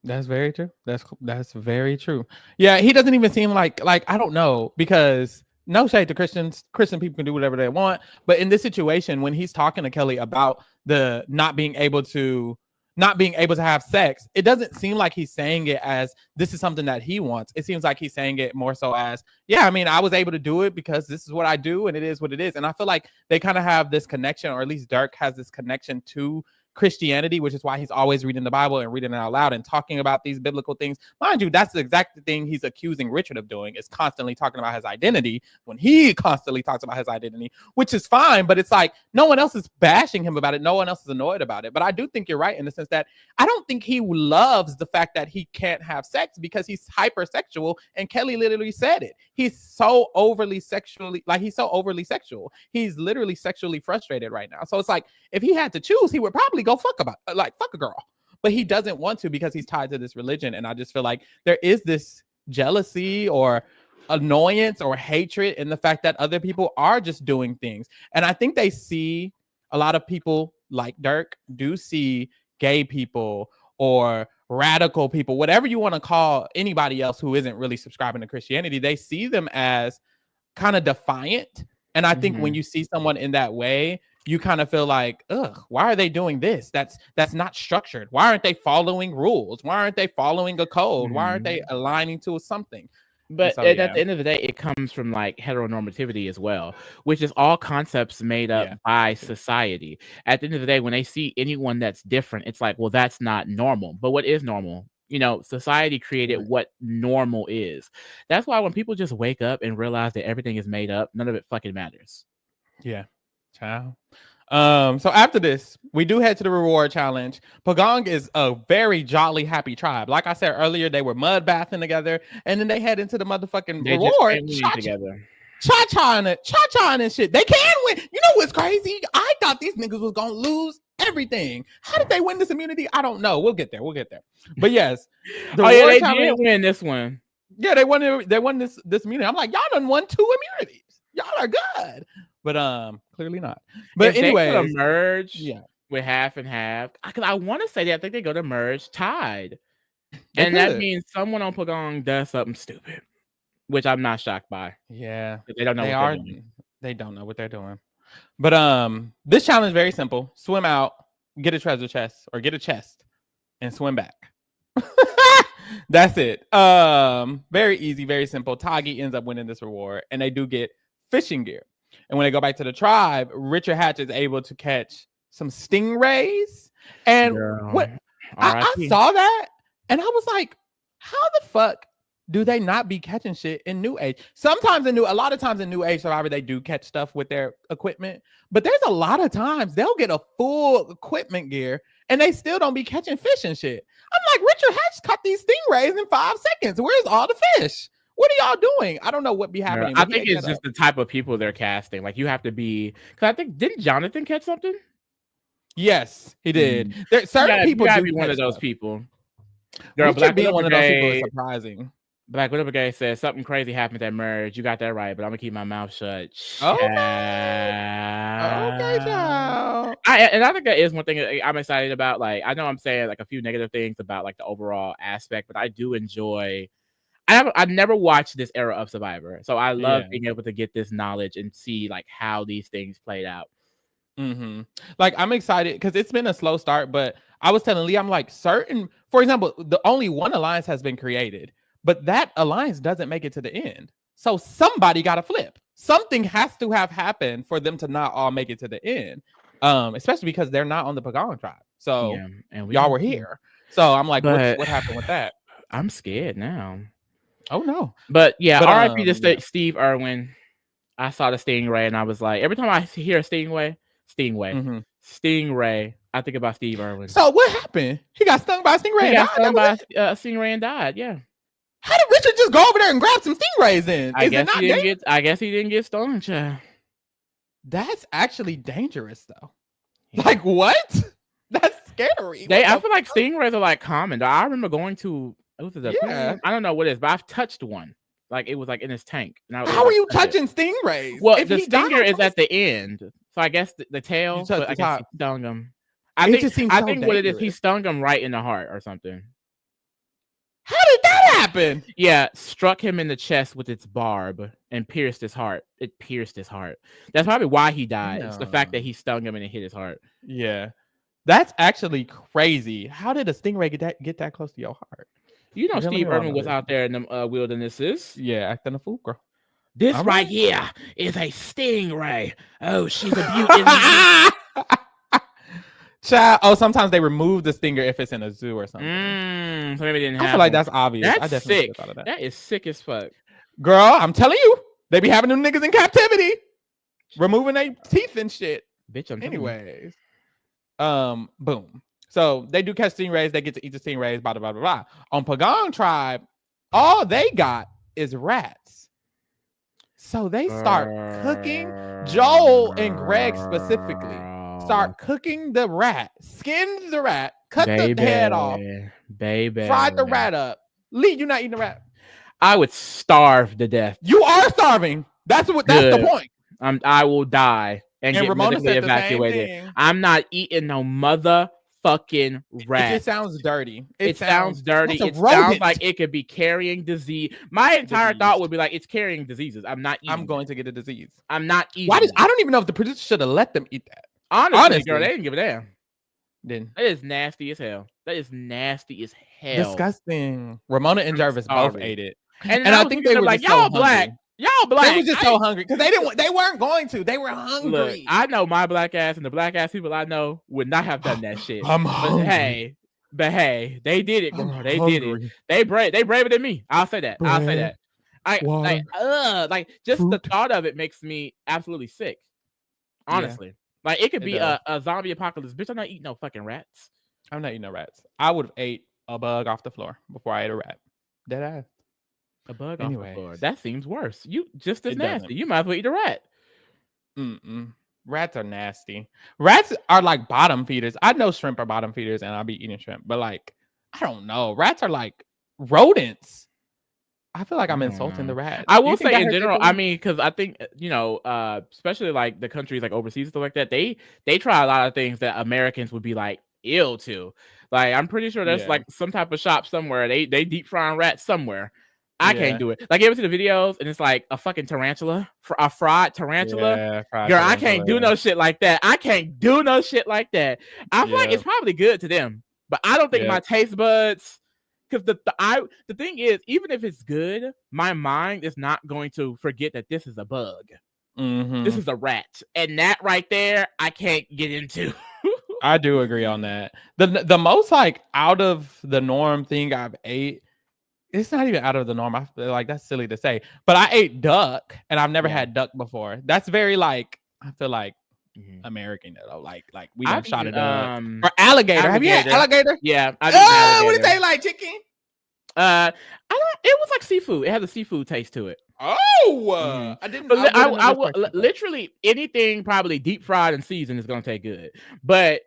Speaker 1: That's very true. That's very true. Yeah, he doesn't even seem like I don't know, because no shade to Christians. Christian people can do whatever they want. But in this situation, when he's talking to Kelly about the not being able to have sex, it doesn't seem like he's saying it as this is something that he wants. It seems like he's saying it more so as, yeah, I mean, I was able to do it because this is what I do and it is what it is. And I feel like they kind of have this connection, or at least Dirk has this connection to Christianity, which is why he's always reading the Bible and reading it out loud and talking about these biblical things. Mind you, that's the exact thing he's accusing Richard of doing, is constantly talking about his identity when he constantly talks about his identity, which is fine, but it's like no one else is bashing him about it. No one else is annoyed about it. But I do think you're right in the sense that I don't think he loves the fact that he can't have sex because he's hypersexual, and Kelly literally said it. He's so overly sexual. He's literally sexually frustrated right now. So it's like if he had to choose, he would probably go fuck a girl. but he doesn't want to because he's tied to this religion. And I just feel like there is this jealousy or annoyance or hatred in the fact that other people are just doing things. And I think they see a lot of people like Dirk do see gay people or radical people, whatever you want to call anybody else who isn't really subscribing to Christianity, they see them as kind of defiant. And I think when you see someone in that way, you kind of feel like, ugh, why are they doing this? That's not structured. Why aren't they following rules? Why aren't they following a code? Why aren't they aligning to something?
Speaker 2: But
Speaker 1: so,
Speaker 2: at the end of the day, it comes from like heteronormativity as well, which is all concepts made up by society. At the end of the day, when they see anyone that's different, it's like, well, that's not normal. But what is normal? You know, society created what normal is. That's why when people just wake up and realize that everything is made up, none of it fucking matters.
Speaker 1: Yeah. Ciao. So after this, we do head to the reward challenge. Pagong is a very jolly, happy tribe. Like I said earlier, they were mud bathing together, and then they head into the motherfucking reward. Cha-cha and shit. They can win. You know what's crazy? I thought these niggas was gonna lose everything. How did they win this immunity? I don't know. We'll get there. But yes,
Speaker 2: they did win this one.
Speaker 1: Yeah, they won this immunity. I'm like, y'all done won 2 immunities. Y'all are good. But clearly not. But anyway,
Speaker 2: they could merge with half and half. Because I want to say that I think they go to merge tied. And that means someone on Pagong does something stupid, which I'm not shocked by.
Speaker 1: Yeah.
Speaker 2: They don't know what they're doing.
Speaker 1: They don't know what they're doing. But this challenge is very simple. Swim out, get a treasure chest or get a chest and swim back. That's it. Very easy, very simple. Tagi ends up winning this reward, and they do get fishing gear. And when they go back to the tribe, Richard Hatch is able to catch some stingrays. And I saw that, and I was like, how the fuck do they not be catching shit in New Age? A lot of times in New Age Survivor, they do catch stuff with their equipment. But there's a lot of times they'll get a full equipment gear, and they still don't be catching fish and shit. I'm like, Richard Hatch caught these stingrays in 5 seconds. Where's all the fish? What are y'all doing? I don't know what be happening.
Speaker 2: I think it's just the type of people they're casting. Like, you have to be, because I think, didn't Jonathan catch something?
Speaker 1: Yes, he did. There certain people
Speaker 2: gotta be one of those people. Girl,
Speaker 1: Black being one of those people is surprising.
Speaker 2: Black Widow Brigade says something crazy happened at merge. You got that right, but I'm gonna keep my mouth shut.
Speaker 1: Okay, child.
Speaker 2: I think that is one thing I'm excited about. Like, I know I'm saying like a few negative things about like the overall aspect, but I do enjoy. I've never watched this era of Survivor, so I love being able to get this knowledge and see like how these things played out.
Speaker 1: Like, I'm excited because it's been a slow start, but I was telling Lee, I'm like, for example, the only one alliance has been created, but that alliance doesn't make it to the end. So somebody got to flip. Something has to have happened for them to not all make it to the end, especially because they're not on the Pagong tribe. So and y'all were here. So I'm like, what happened with that?
Speaker 2: I'm scared now.
Speaker 1: Oh no.
Speaker 2: But RIP to Steve Irwin. I saw the stingray and I was like, every time I hear a stingray, I think about Steve Irwin.
Speaker 1: So what happened? He got stung by a stingray.
Speaker 2: He got stung by a stingray and died. Yeah.
Speaker 1: How did Richard just go over there and grab some stingrays in?
Speaker 2: I guess he didn't get stung, child.
Speaker 1: That's actually dangerous though. Yeah. Like what? That's scary.
Speaker 2: I feel like stingrays are like common. I remember going to I don't know what it is, but I've touched one. Like, it was like in his tank.
Speaker 1: How are you touching stingrays?
Speaker 2: Well, the stinger is at the end, so I guess the tail. But I guess he stung him. I think what it is, he stung him right in the heart or something.
Speaker 1: How did that happen?
Speaker 2: Yeah, struck him in the chest with its barb and pierced his heart. It pierced his heart. That's probably why he died. It's the fact that he stung him and it hit his heart.
Speaker 1: Yeah, that's actually crazy. How did a stingray get that close to your heart?
Speaker 2: You know, Steve Irwin was out there in the wildernesses.
Speaker 1: Yeah, acting a fool, girl.
Speaker 2: This right here is a stingray. Oh, she's a beauty.
Speaker 1: Child. Oh, sometimes they remove the stinger if it's in a zoo or something.
Speaker 2: So maybe it didn't happen.
Speaker 1: I feel like that's obvious.
Speaker 2: That's sick. That is sick as fuck.
Speaker 1: Girl, I'm telling you, they be having them niggas in captivity, removing their teeth and shit.
Speaker 2: Bitch, I'm
Speaker 1: anyways. Boom. So they do catch stingrays. They get to eat the stingrays, blah, blah, blah, blah. On Pagong tribe, all they got is rats. So they start cooking. Joel and Greg specifically start cooking the rat, skinned the rat, cut the head off,
Speaker 2: baby.
Speaker 1: fried the rat up. Lee, you not eating the rat.
Speaker 2: I would starve to death.
Speaker 1: You are starving. That's the point.
Speaker 2: I will die and get
Speaker 1: Ramona
Speaker 2: medically
Speaker 1: said the same
Speaker 2: evacuated.
Speaker 1: thing.
Speaker 2: I'm not eating no motherfucking rat.
Speaker 1: It just sounds dirty.
Speaker 2: It sounds dirty.
Speaker 1: It
Speaker 2: sounds like it could be carrying disease. My entire thought would be like, it's carrying diseases. I'm not eating.
Speaker 1: I'm going to get a disease.
Speaker 2: I'm not eating.
Speaker 1: I don't even know if the producer should have let them eat that.
Speaker 2: Honestly, girl, they didn't give a damn.
Speaker 1: Then
Speaker 2: that is nasty as hell. That is nasty as hell.
Speaker 1: Disgusting. Ramona and Jarvis both ate it,
Speaker 2: and I think they were like, y'all black. Y'all black.
Speaker 1: They were just so hungry because they weren't going to. They were hungry.
Speaker 2: Look, I know my black ass and the black ass people I know would not have done that shit.
Speaker 1: I'm hungry.
Speaker 2: But hey, they did it, girl. They did it. They braver than me. I'll say that. Just the thought of it makes me absolutely sick. Honestly. Yeah. Like it could be a zombie apocalypse. Bitch, I'm not eating no fucking rats.
Speaker 1: I'm not eating no rats. I would have ate a bug off the floor before I ate a rat. Dead ass.
Speaker 2: A bug off the floor. That seems worse. You just as nasty. Doesn't. You might as well eat a rat.
Speaker 1: Rats are nasty. Rats are like bottom feeders. I know shrimp are bottom feeders, and I'll be eating shrimp. But like, I don't know. Rats are like rodents. I feel like I'm insulting the rat.
Speaker 2: I will say in general, I mean, because I think, especially like the countries like overseas stuff like that, they try a lot of things that Americans would be like ill to. Like I'm pretty sure there's like some type of shop somewhere they deep frying rats somewhere. I can't do it. Like you ever see the videos and it's like a fucking tarantula, a fried tarantula.
Speaker 1: Yeah,
Speaker 2: girl, I can't do no shit like that. I can't do no shit like that. I feel like it's probably good to them, but I don't think my taste buds. Because the thing is, even if it's good, my mind is not going to forget that this is a bug. This is a rat, and that right there, I can't get into.
Speaker 1: I do agree on that. The most like out of the norm thing I've ate, it's not even out of the norm. I feel like that's silly to say, but I ate duck, and I've never had duck before. That's very like I feel like American though. Like we done shot it up. Or alligator. Have you had alligator?
Speaker 2: Yeah.
Speaker 1: What do you say? Like chicken?
Speaker 2: I don't. It was like seafood. It has a seafood taste to it.
Speaker 1: Oh, I didn't.
Speaker 2: I will literally anything probably deep fried and seasoned is gonna taste good. But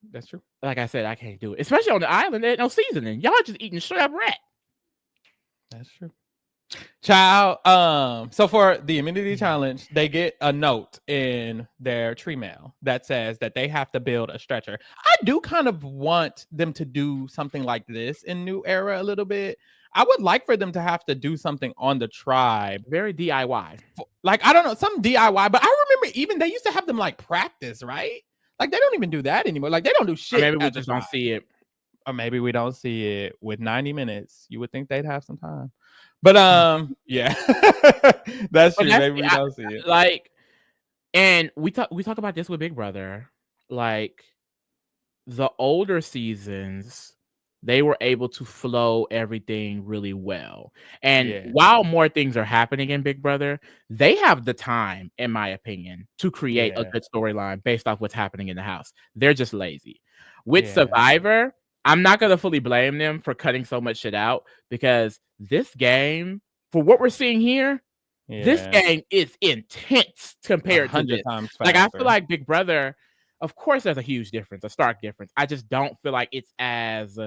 Speaker 1: that's true.
Speaker 2: Like I said, I can't do it, especially on the island. There's no seasoning. Y'all just eating straight up rat.
Speaker 1: That's true. Child, so for the immunity challenge, they get a note in their tree mail that says that they have to build a stretcher. I do kind of want them to do something like this in New Era a little bit. I would like for them to have to do something on the tribe.
Speaker 2: Very DIY.
Speaker 1: Like, I don't know, some DIY, but I remember even they used to have them like practice, right? Like, they don't even do that anymore. Like, they don't do shit.
Speaker 2: Or maybe we just don't see it.
Speaker 1: Or maybe we don't see it with 90 minutes. You would think they'd have some time. But yeah, that's true. Maybe we don't see it.
Speaker 2: Like, and we talk about this with Big Brother. Like, the older seasons, they were able to flow everything really well. And while more things are happening in Big Brother, they have the time, in my opinion, to create a good storyline based off what's happening in the house. They're just lazy. With Survivor, I'm not going to fully blame them for cutting so much shit out because this game, for what we're seeing here, this game is intense compared to this.
Speaker 1: Times
Speaker 2: like, I feel like Big Brother, of course, there's a huge difference, a stark difference. I just don't feel like it's as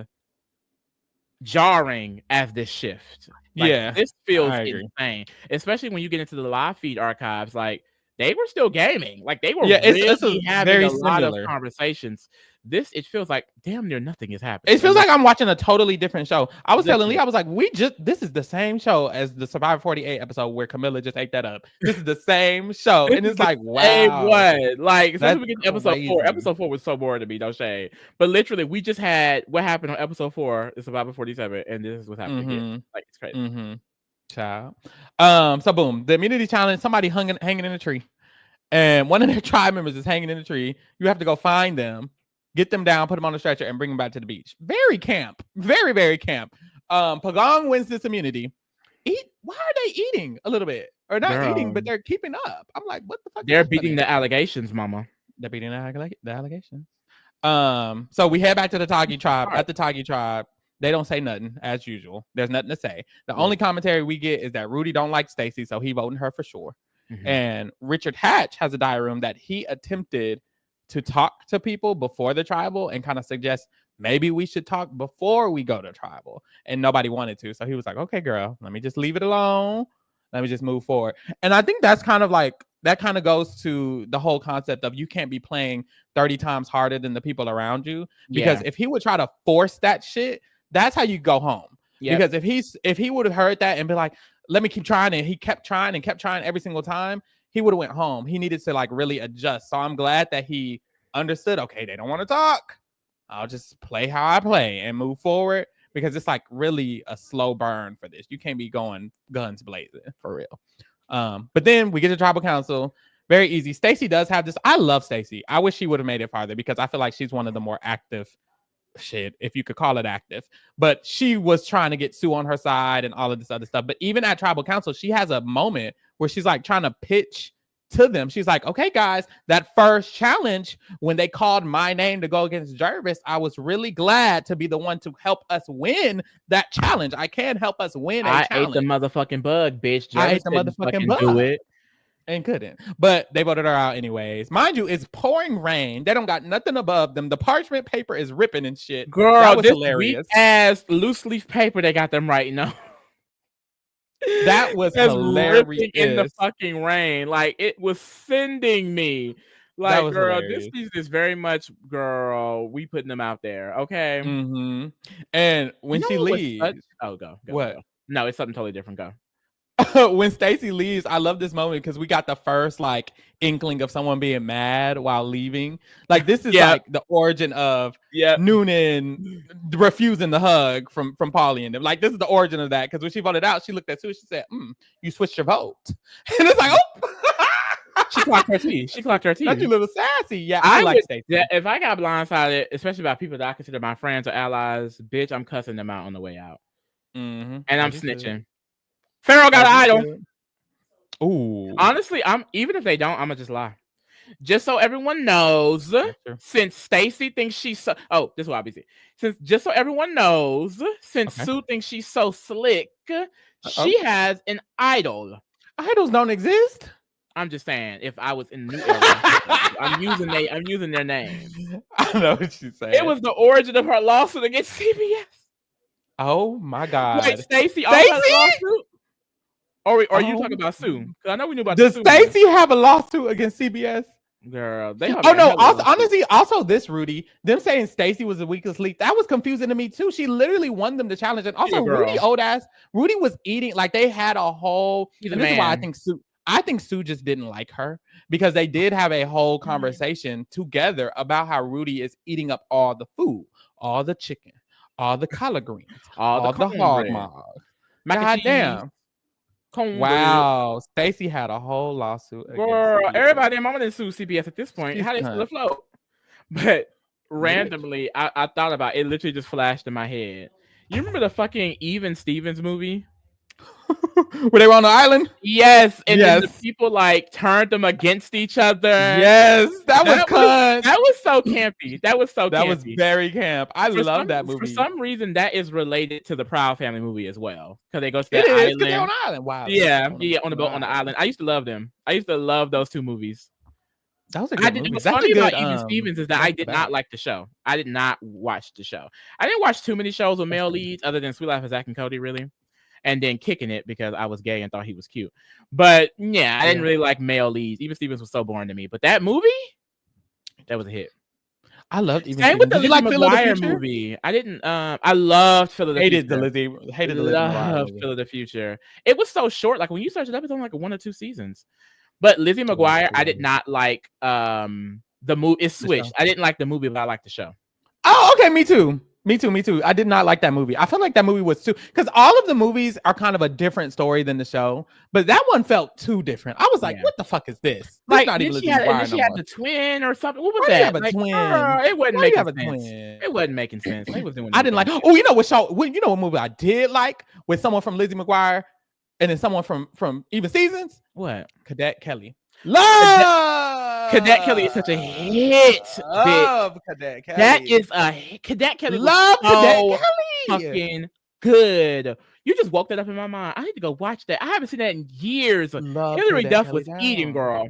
Speaker 2: jarring as this shift. Like, this feels insane, especially when you get into the live feed archives. Like, they were still gaming. Like, they were really having a lot of conversations. It feels like damn near nothing is happening.
Speaker 1: It feels like I'm watching a totally different show. I was telling Lee, I was like, this is the same show as the Survivor 48 episode where Camilla just ate that up. This is the same show. And it's like, wow.
Speaker 2: What? Like, so we get to episode 4. Episode 4 was so boring to me, no shade. But literally, we just had what happened on episode 4, it's Survivor 47, and this is what's happening here. Like, it's crazy.
Speaker 1: Child. So boom, the immunity challenge, somebody hanging in a tree. And one of their tribe members is hanging in a tree. You have to go find them. Get them down, put them on the stretcher, and bring them back to the beach. Very camp. Very, very camp. Pagong wins this immunity. Why are they eating a little bit? Or not eating, but they're keeping up. I'm like, what the fuck?
Speaker 2: They're beating the allegations, mama.
Speaker 1: They're beating the allegations. So we head back to the Tagi tribe. At the Tagi tribe, they don't say nothing, as usual. There's nothing to say. The only commentary we get is that Rudy don't like Stacey, so he voting her for sure. And Richard Hatch has a diary room that he attempted to talk to people before the tribal and kind of suggest maybe we should talk before we go to tribal. And nobody wanted to. So he was like, okay, girl, let me just leave it alone. Let me just move forward. And I think that's kind of like, that kind of goes to the whole concept of you can't be playing 30 times harder than the people around you. Because
Speaker 2: Yeah.
Speaker 1: if he would try to force that shit, that's how you go home.
Speaker 2: Yep.
Speaker 1: Because if he would have heard that and be like, let me keep trying, and he kept trying every single time, he would have went home. He needed to like really adjust. So I'm glad that he understood, okay, they don't want to talk. I'll just play how I play and move forward, because it's like really a slow burn for this. You can't be going guns blazing for real. But then we get to tribal council. Very easy. Stacey does have this. I love Stacey. I wish she would have made it farther, because I feel like she's one of the more active, shit, if you could call it active. But she was trying to get Sue on her side and all of this other stuff. But even at tribal council, she has a moment where she's like trying to pitch to them. She's like, okay, guys, that first challenge, when they called my name to go against Jervis, I was really glad to be the one to help us win that challenge. I can help us win a challenge.
Speaker 2: I ate the motherfucking bug, bitch.
Speaker 1: Jervis I ate the motherfucking bug. Do it. And couldn't. But they voted her out anyways. Mind you, it's pouring rain. They don't got nothing above them. The parchment paper is ripping and shit.
Speaker 2: Girl, that was hilarious. As loose leaf paper they got them writing on.
Speaker 1: That was hilarious.
Speaker 2: In the fucking rain. Like, it was sending me. Like, girl, hilarious. This season is very much, girl, we putting them out there. Okay.
Speaker 1: Mm-hmm. And when she leaves.
Speaker 2: Go.
Speaker 1: What?
Speaker 2: Go. No, it's something totally different. Go.
Speaker 1: When Stacey leaves, I love this moment because we got the first like inkling of someone being mad while leaving. Like, this is like the origin of Noonan refusing the hug from Paulie and them. Like, this is the origin of that, because when she voted out, she looked at Sue, she said, you switched your vote. And it's like, oh,
Speaker 2: she clocked her teeth. She clocked her teeth.
Speaker 1: That's a little sassy. Yeah, I like Stacey.
Speaker 2: Yeah, if I got blindsided, especially by people that I consider my friends or allies, bitch, I'm cussing them out on the way out.
Speaker 1: Mm-hmm.
Speaker 2: And I'm snitching. Pharaoh got an idol.
Speaker 1: Ooh.
Speaker 2: Honestly, even if they don't, I'm gonna just lie. Just so everyone knows, since Stacey thinks she's so, this is what I'll be saying. Just so everyone knows, since Sue thinks she's so slick, she has an idol.
Speaker 1: Idols don't exist.
Speaker 2: I'm just saying, if I was in the new era, I'm using their name.
Speaker 1: I know what she's saying.
Speaker 2: It was the origin of her lawsuit against CBS.
Speaker 1: Oh my God!
Speaker 2: Wait, Stacey also had a lawsuit? Or you talking about Sue? Because I know we knew about.
Speaker 1: Does Stacey have a lawsuit against CBS?
Speaker 2: Girl, they have.
Speaker 1: Oh no! Honestly, also this, Rudy, them saying Stacey was the weakest link, that was confusing to me too. She literally won them the challenge, and also Rudy, old ass, Rudy was eating like they had a whole. This is why I think Sue just didn't like her, because they did have a whole conversation together about how Rudy is eating up all the food, all the chicken, all the collard greens, all the hog maws. God damn. Wow, Stacey had a whole lawsuit.
Speaker 2: Girl, everybody in Mama didn't sue CBS at this point. How they still afloat? But randomly, I thought about it. Literally just flashed in my head. You remember the fucking Even Stevens movie?
Speaker 1: Where they were on the island?
Speaker 2: Yes, and then the people like turned them against each other.
Speaker 1: Yes, that was
Speaker 2: so campy. That was
Speaker 1: very camp. I love that movie.
Speaker 2: For some reason, that is related to the Proud Family movie as well, because they go to that island.
Speaker 1: They're on the island. Wow.
Speaker 2: Yeah, on the boat on the island. I used to love them. I used to love those two movies.
Speaker 1: That was a good movie.
Speaker 2: What's funny about Even Stevens is that I did not like the show. I did not watch the show. I didn't watch too many shows with male leads other than Sweet Life of Zack and Cody, really. And then Kicking It, because I was gay and thought he was cute. But yeah, I didn't really like male leads. Even Stevens was so boring to me. But that movie, that was a hit.
Speaker 1: I loved Even
Speaker 2: Stevens. Same with the Lizzie McGuire movie. I didn't. I loved Phil of the Future.
Speaker 1: Hated the Lizzie McGuire.
Speaker 2: Phil of the Future. It was so short. Like when you search it up, it's only like 1 or 2 seasons. But Lizzie McGuire, I did not like. The movie. It's switched. I didn't like the movie, but I liked the show.
Speaker 1: Oh, okay, me too. Me too. I did not like that movie. I felt like that movie was too, because all of the movies are kind of a different story than the show, but that one felt too different. I was like, what the fuck is this?
Speaker 2: Like, not even she had the twin or something. What was that?
Speaker 1: Have a twin?
Speaker 2: It wasn't making sense. It wasn't making sense. They was doing.
Speaker 1: I didn't like. Oh, you know what show? You know what movie I did like with someone from Lizzie McGuire, and then someone from Even Stevens?
Speaker 2: What?
Speaker 1: Cadet Kelly. Love
Speaker 2: Cadet Kelly is such a hit.
Speaker 1: Love Cadet Kelly.
Speaker 2: That is a Cadet Kelly.
Speaker 1: Love Cadet Kelly.
Speaker 2: Fucking good. You just woke that up in my mind. I need to go watch that. I haven't seen that in years. Hillary Duff was eating, girl.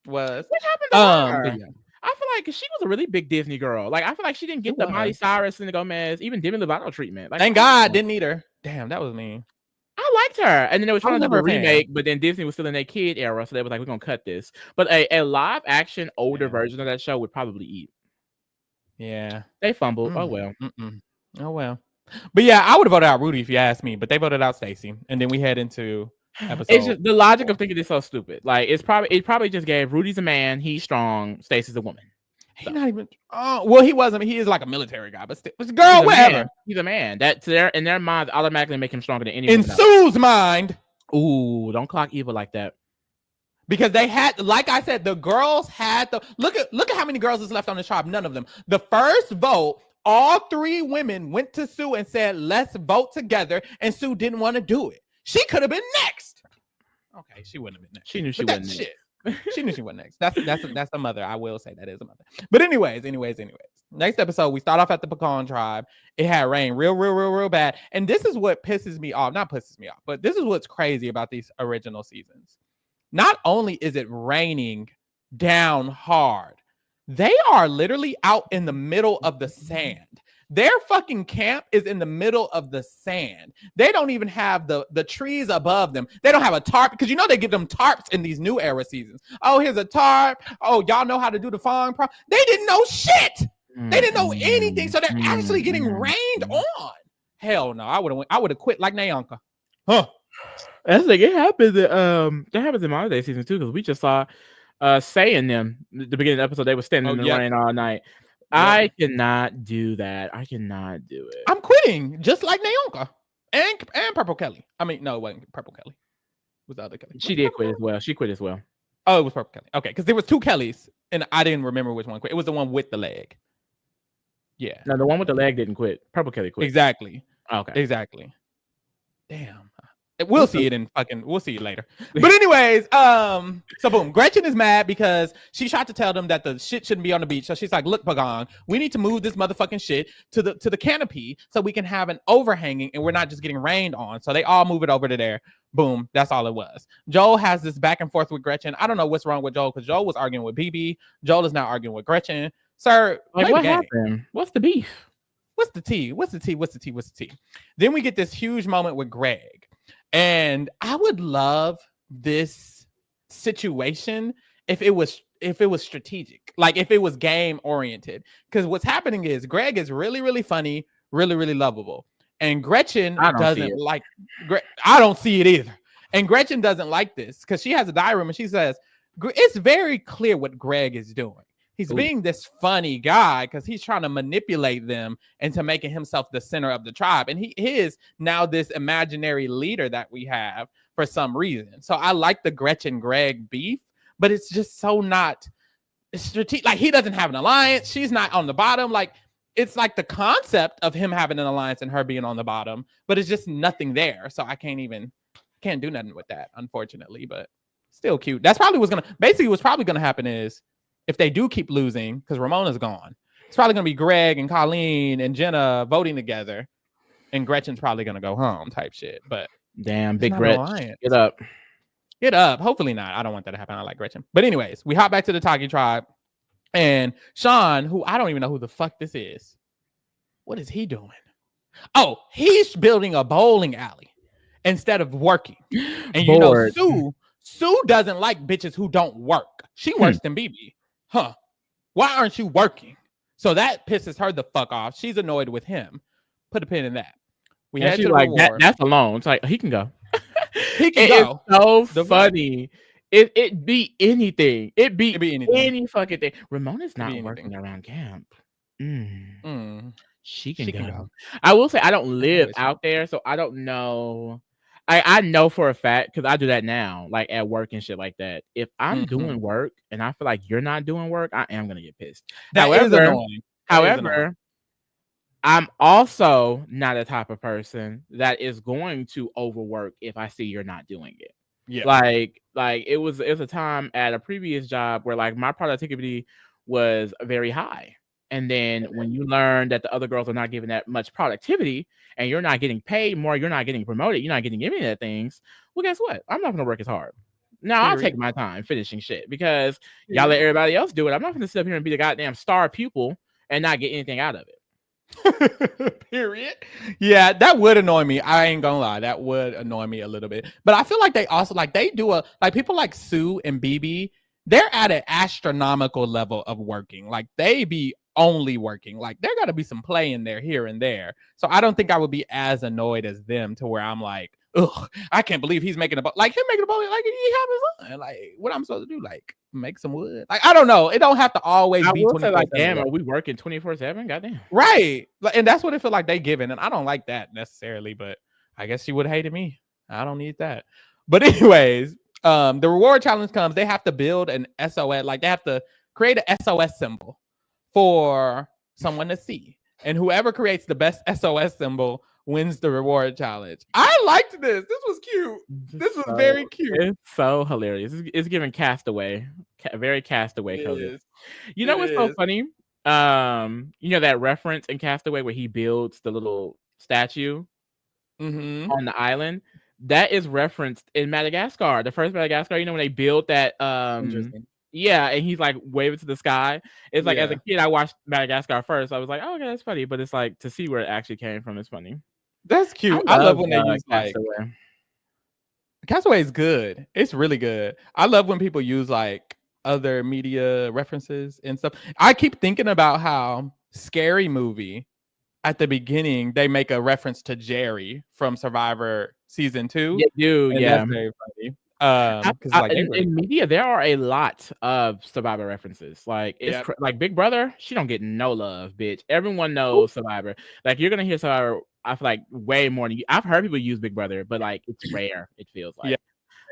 Speaker 1: What
Speaker 2: happened to her? I feel like she was a really big Disney girl. Like I feel like she didn't
Speaker 1: She
Speaker 2: get the Miley
Speaker 1: was.
Speaker 2: Cyrus and the Gomez, even Demi Lovato treatment. Like
Speaker 1: Thank
Speaker 2: come
Speaker 1: God
Speaker 2: on.
Speaker 1: didn't need her. Damn, that was mean.
Speaker 2: I liked her, and then they were
Speaker 1: I
Speaker 2: trying
Speaker 1: was
Speaker 2: to do
Speaker 1: never
Speaker 2: a
Speaker 1: a fan.
Speaker 2: remake, but then Disney was still in their kid era, so they was like, "We're gonna cut this." But a live action older
Speaker 1: Yeah.
Speaker 2: version of that show would probably eat.
Speaker 1: Yeah.
Speaker 2: They fumbled. Oh
Speaker 1: Mm,
Speaker 2: well.
Speaker 1: mm-mm. Oh well. But yeah, I would have voted out Rudy if you asked me, but they voted out Stacey. And then we head into
Speaker 2: It's
Speaker 1: episode
Speaker 2: just the logic
Speaker 1: 4.
Speaker 2: of thinking is so stupid. Like it probably just gave Rudy's a man, he's strong, Stacey's a woman.
Speaker 1: He
Speaker 2: So
Speaker 1: not even oh well, he wasn't. He is like a military guy, but still,
Speaker 2: he's
Speaker 1: girl,
Speaker 2: a
Speaker 1: whatever.
Speaker 2: man. He's a man. That to their in their minds automatically make him stronger than any
Speaker 1: In
Speaker 2: woman out
Speaker 1: Sue's mind,
Speaker 2: there. Ooh, don't clock evil like that.
Speaker 1: because they had, like I said, the girls had the look at how many girls is left on the tribe. None of them. The first vote, all 3 women went to Sue and said, "Let's vote together," and Sue didn't want to do it. She could have been next. Okay, she wouldn't have been next.
Speaker 2: She knew she
Speaker 1: But
Speaker 2: wasn't
Speaker 1: that's
Speaker 2: next.
Speaker 1: shit. She knew she wasn't next. That's a mother. I will say that is a mother. But anyways. Next episode, we start off at the Pecan tribe. It had rain real bad. And this is what pisses me off. Not pisses me off, but this is what's crazy about these original seasons. Not only is it raining down hard, they are literally out in the middle of the sand. Their fucking camp is in the middle of the sand. They don't even have the trees above them. They don't have a tarp, because you know they give them tarps in these new era seasons. Oh, here's a tarp. Oh, y'all know how to do the fong. They didn't know shit. They didn't know anything. So they're actually getting rained on. Hell no. I would have quit like Nayanka. Huh.
Speaker 2: That's like it happens. That happens in my day season too, because we just saw Say and them the beginning of the episode. They were standing in the rain all night. I cannot do that. I cannot do it.
Speaker 1: I'm quitting, just like Nayanka and Purple Kelly. I mean, no, it wasn't Purple Kelly. It was the other Kelly.
Speaker 2: She did quit as well. She quit as well.
Speaker 1: Oh, it was Purple Kelly. Okay, because there was 2 Kellys, and I didn't remember which one quit. It was the one with the leg. Yeah.
Speaker 2: No, the one with the leg didn't quit. Purple Kelly quit.
Speaker 1: Exactly.
Speaker 2: Okay.
Speaker 1: Exactly. Damn. We'll see it later. But anyways, so boom, Gretchen is mad because she tried to tell them that the shit shouldn't be on the beach. So she's like, "Look, Pagan, we need to move this motherfucking shit to the canopy so we can have an overhanging and we're not just getting rained on." So they all move it over to there. Boom, that's all it was. Joel has this back and forth with Gretchen. I don't know what's wrong with Joel, because Joel was arguing with BB. Joel is now arguing with Gretchen. Sir,
Speaker 2: like, what happened? What's the beef?
Speaker 1: What's the tea? Then we get this huge moment with Greg. And I would love this situation if it was strategic, like if it was game oriented. Because what's happening is Greg is really, really funny, really, really lovable. And Gretchen doesn't like I don't see it either. And Gretchen doesn't like this because she has a diary room and she says, it's very clear what Greg is doing. He's being this funny guy because he's trying to manipulate them into making himself the center of the tribe. And he is now this imaginary leader that we have for some reason. So I like the Gretchen Greg beef, but it's just so not strategic. Like, he doesn't have an alliance. She's not on the bottom. Like, it's like the concept of him having an alliance and her being on the bottom, but it's just nothing there. So I can't do nothing with that, unfortunately, but still cute. That's probably what's probably going to happen is, if they do keep losing, because Ramona's gone, it's probably going to be Greg and Colleen and Jenna voting together, and Gretchen's probably going to go home type shit. But
Speaker 2: damn, big Gretchen, get up.
Speaker 1: Hopefully not. I don't want that to happen. I like Gretchen. But anyways, we hop back to the Taki tribe, and Sean, who I don't even know who the fuck this is. What is he doing? Oh, he's building a bowling alley instead of working. And you know, Sue doesn't like bitches who don't work. She works than BB. Huh? Why aren't you working? So that pisses her the fuck off. She's annoyed with him. Put a pin in that.
Speaker 2: We had to like that. That's alone. It's like he can go.
Speaker 1: He can go.
Speaker 2: It's so funny. It be anything. It be anything. Any fucking thing. Ramona's not working around camp. She can go. I will say I don't live out there, so I don't know. I know for a fact, because I do that now, like at work and shit like that. If I'm doing work and I feel like you're not doing work, I am gonna get pissed. However, I'm also not the type of person that is going to overwork if I see you're not doing it. Yeah. Like it was a time at a previous job where like my productivity was very high. And then when you learn that the other girls are not giving that much productivity and you're not getting paid more, you're not getting promoted, you're not getting any of that things, well, guess what? I'm not going to work as hard. No, I'll take
Speaker 1: Period.
Speaker 2: my time finishing shit because y'all let
Speaker 1: Period.
Speaker 2: everybody else do it. I'm not gonna sit up here and be the goddamn star pupil and not get anything out of it.
Speaker 1: Period. Yeah, that would annoy me. I ain't gonna lie, that would annoy me a little bit. But I feel like they also like they do a like people like Sue and BB. They're at an astronomical level of working. Like they be only working. Like there got to be some play in there here and there. So I don't think I would be as annoyed as them to where I'm like, ugh, I can't believe he's making a boat. Like him making a boat. Like he have his son. Like what I'm supposed to do? Like make some wood. Like I don't know. It don't have to always
Speaker 2: I
Speaker 1: be
Speaker 2: will say, like,
Speaker 1: 24/7.
Speaker 2: damn, are we working 24/7? Goddamn.
Speaker 1: Right. And that's what it feel like they giving. And I don't like that necessarily, but I guess she would have hated me. I don't need that. But anyways, the reward challenge comes, they have to build an SOS, like they have to create an SOS symbol for someone to see. And whoever creates the best SOS symbol wins the reward challenge. I liked this. This was cute. This was very cute.
Speaker 2: It's so hilarious. It's giving Castaway, very Castaway
Speaker 1: It
Speaker 2: cozy.
Speaker 1: is.
Speaker 2: You know
Speaker 1: It
Speaker 2: what's so
Speaker 1: is.
Speaker 2: funny? You know that reference in Castaway where he builds the little statue
Speaker 1: Mm-hmm.
Speaker 2: on the island? That is referenced in Madagascar, the first Madagascar. You know when they built that,
Speaker 1: Interesting.
Speaker 2: yeah, and he's like waving to the sky. It's like as a
Speaker 1: Yeah.
Speaker 2: kid, I watched Madagascar first. I was like, oh, okay, that's funny. But it's like to see where it actually came from is funny.
Speaker 1: That's
Speaker 2: I
Speaker 1: cute. I love
Speaker 2: love
Speaker 1: when they use like
Speaker 2: Castaway.
Speaker 1: Castaway is good. It's really good. I love when people use like other media references and stuff. I keep thinking about how Scary Movie at the beginning they make a reference to Jerry from Survivor season 2,
Speaker 2: Yeah, do
Speaker 1: and that's
Speaker 2: yeah.
Speaker 1: very funny. Because like they really
Speaker 2: In media, there are a lot of Survivor references. Like it's
Speaker 1: yeah.
Speaker 2: like Big Brother, she don't get no love, bitch. Everyone knows Survivor. Like you're gonna hear Survivor. I feel like way more than you. I've heard people use Big Brother, but like it's rare. It feels
Speaker 1: Yeah,
Speaker 2: like.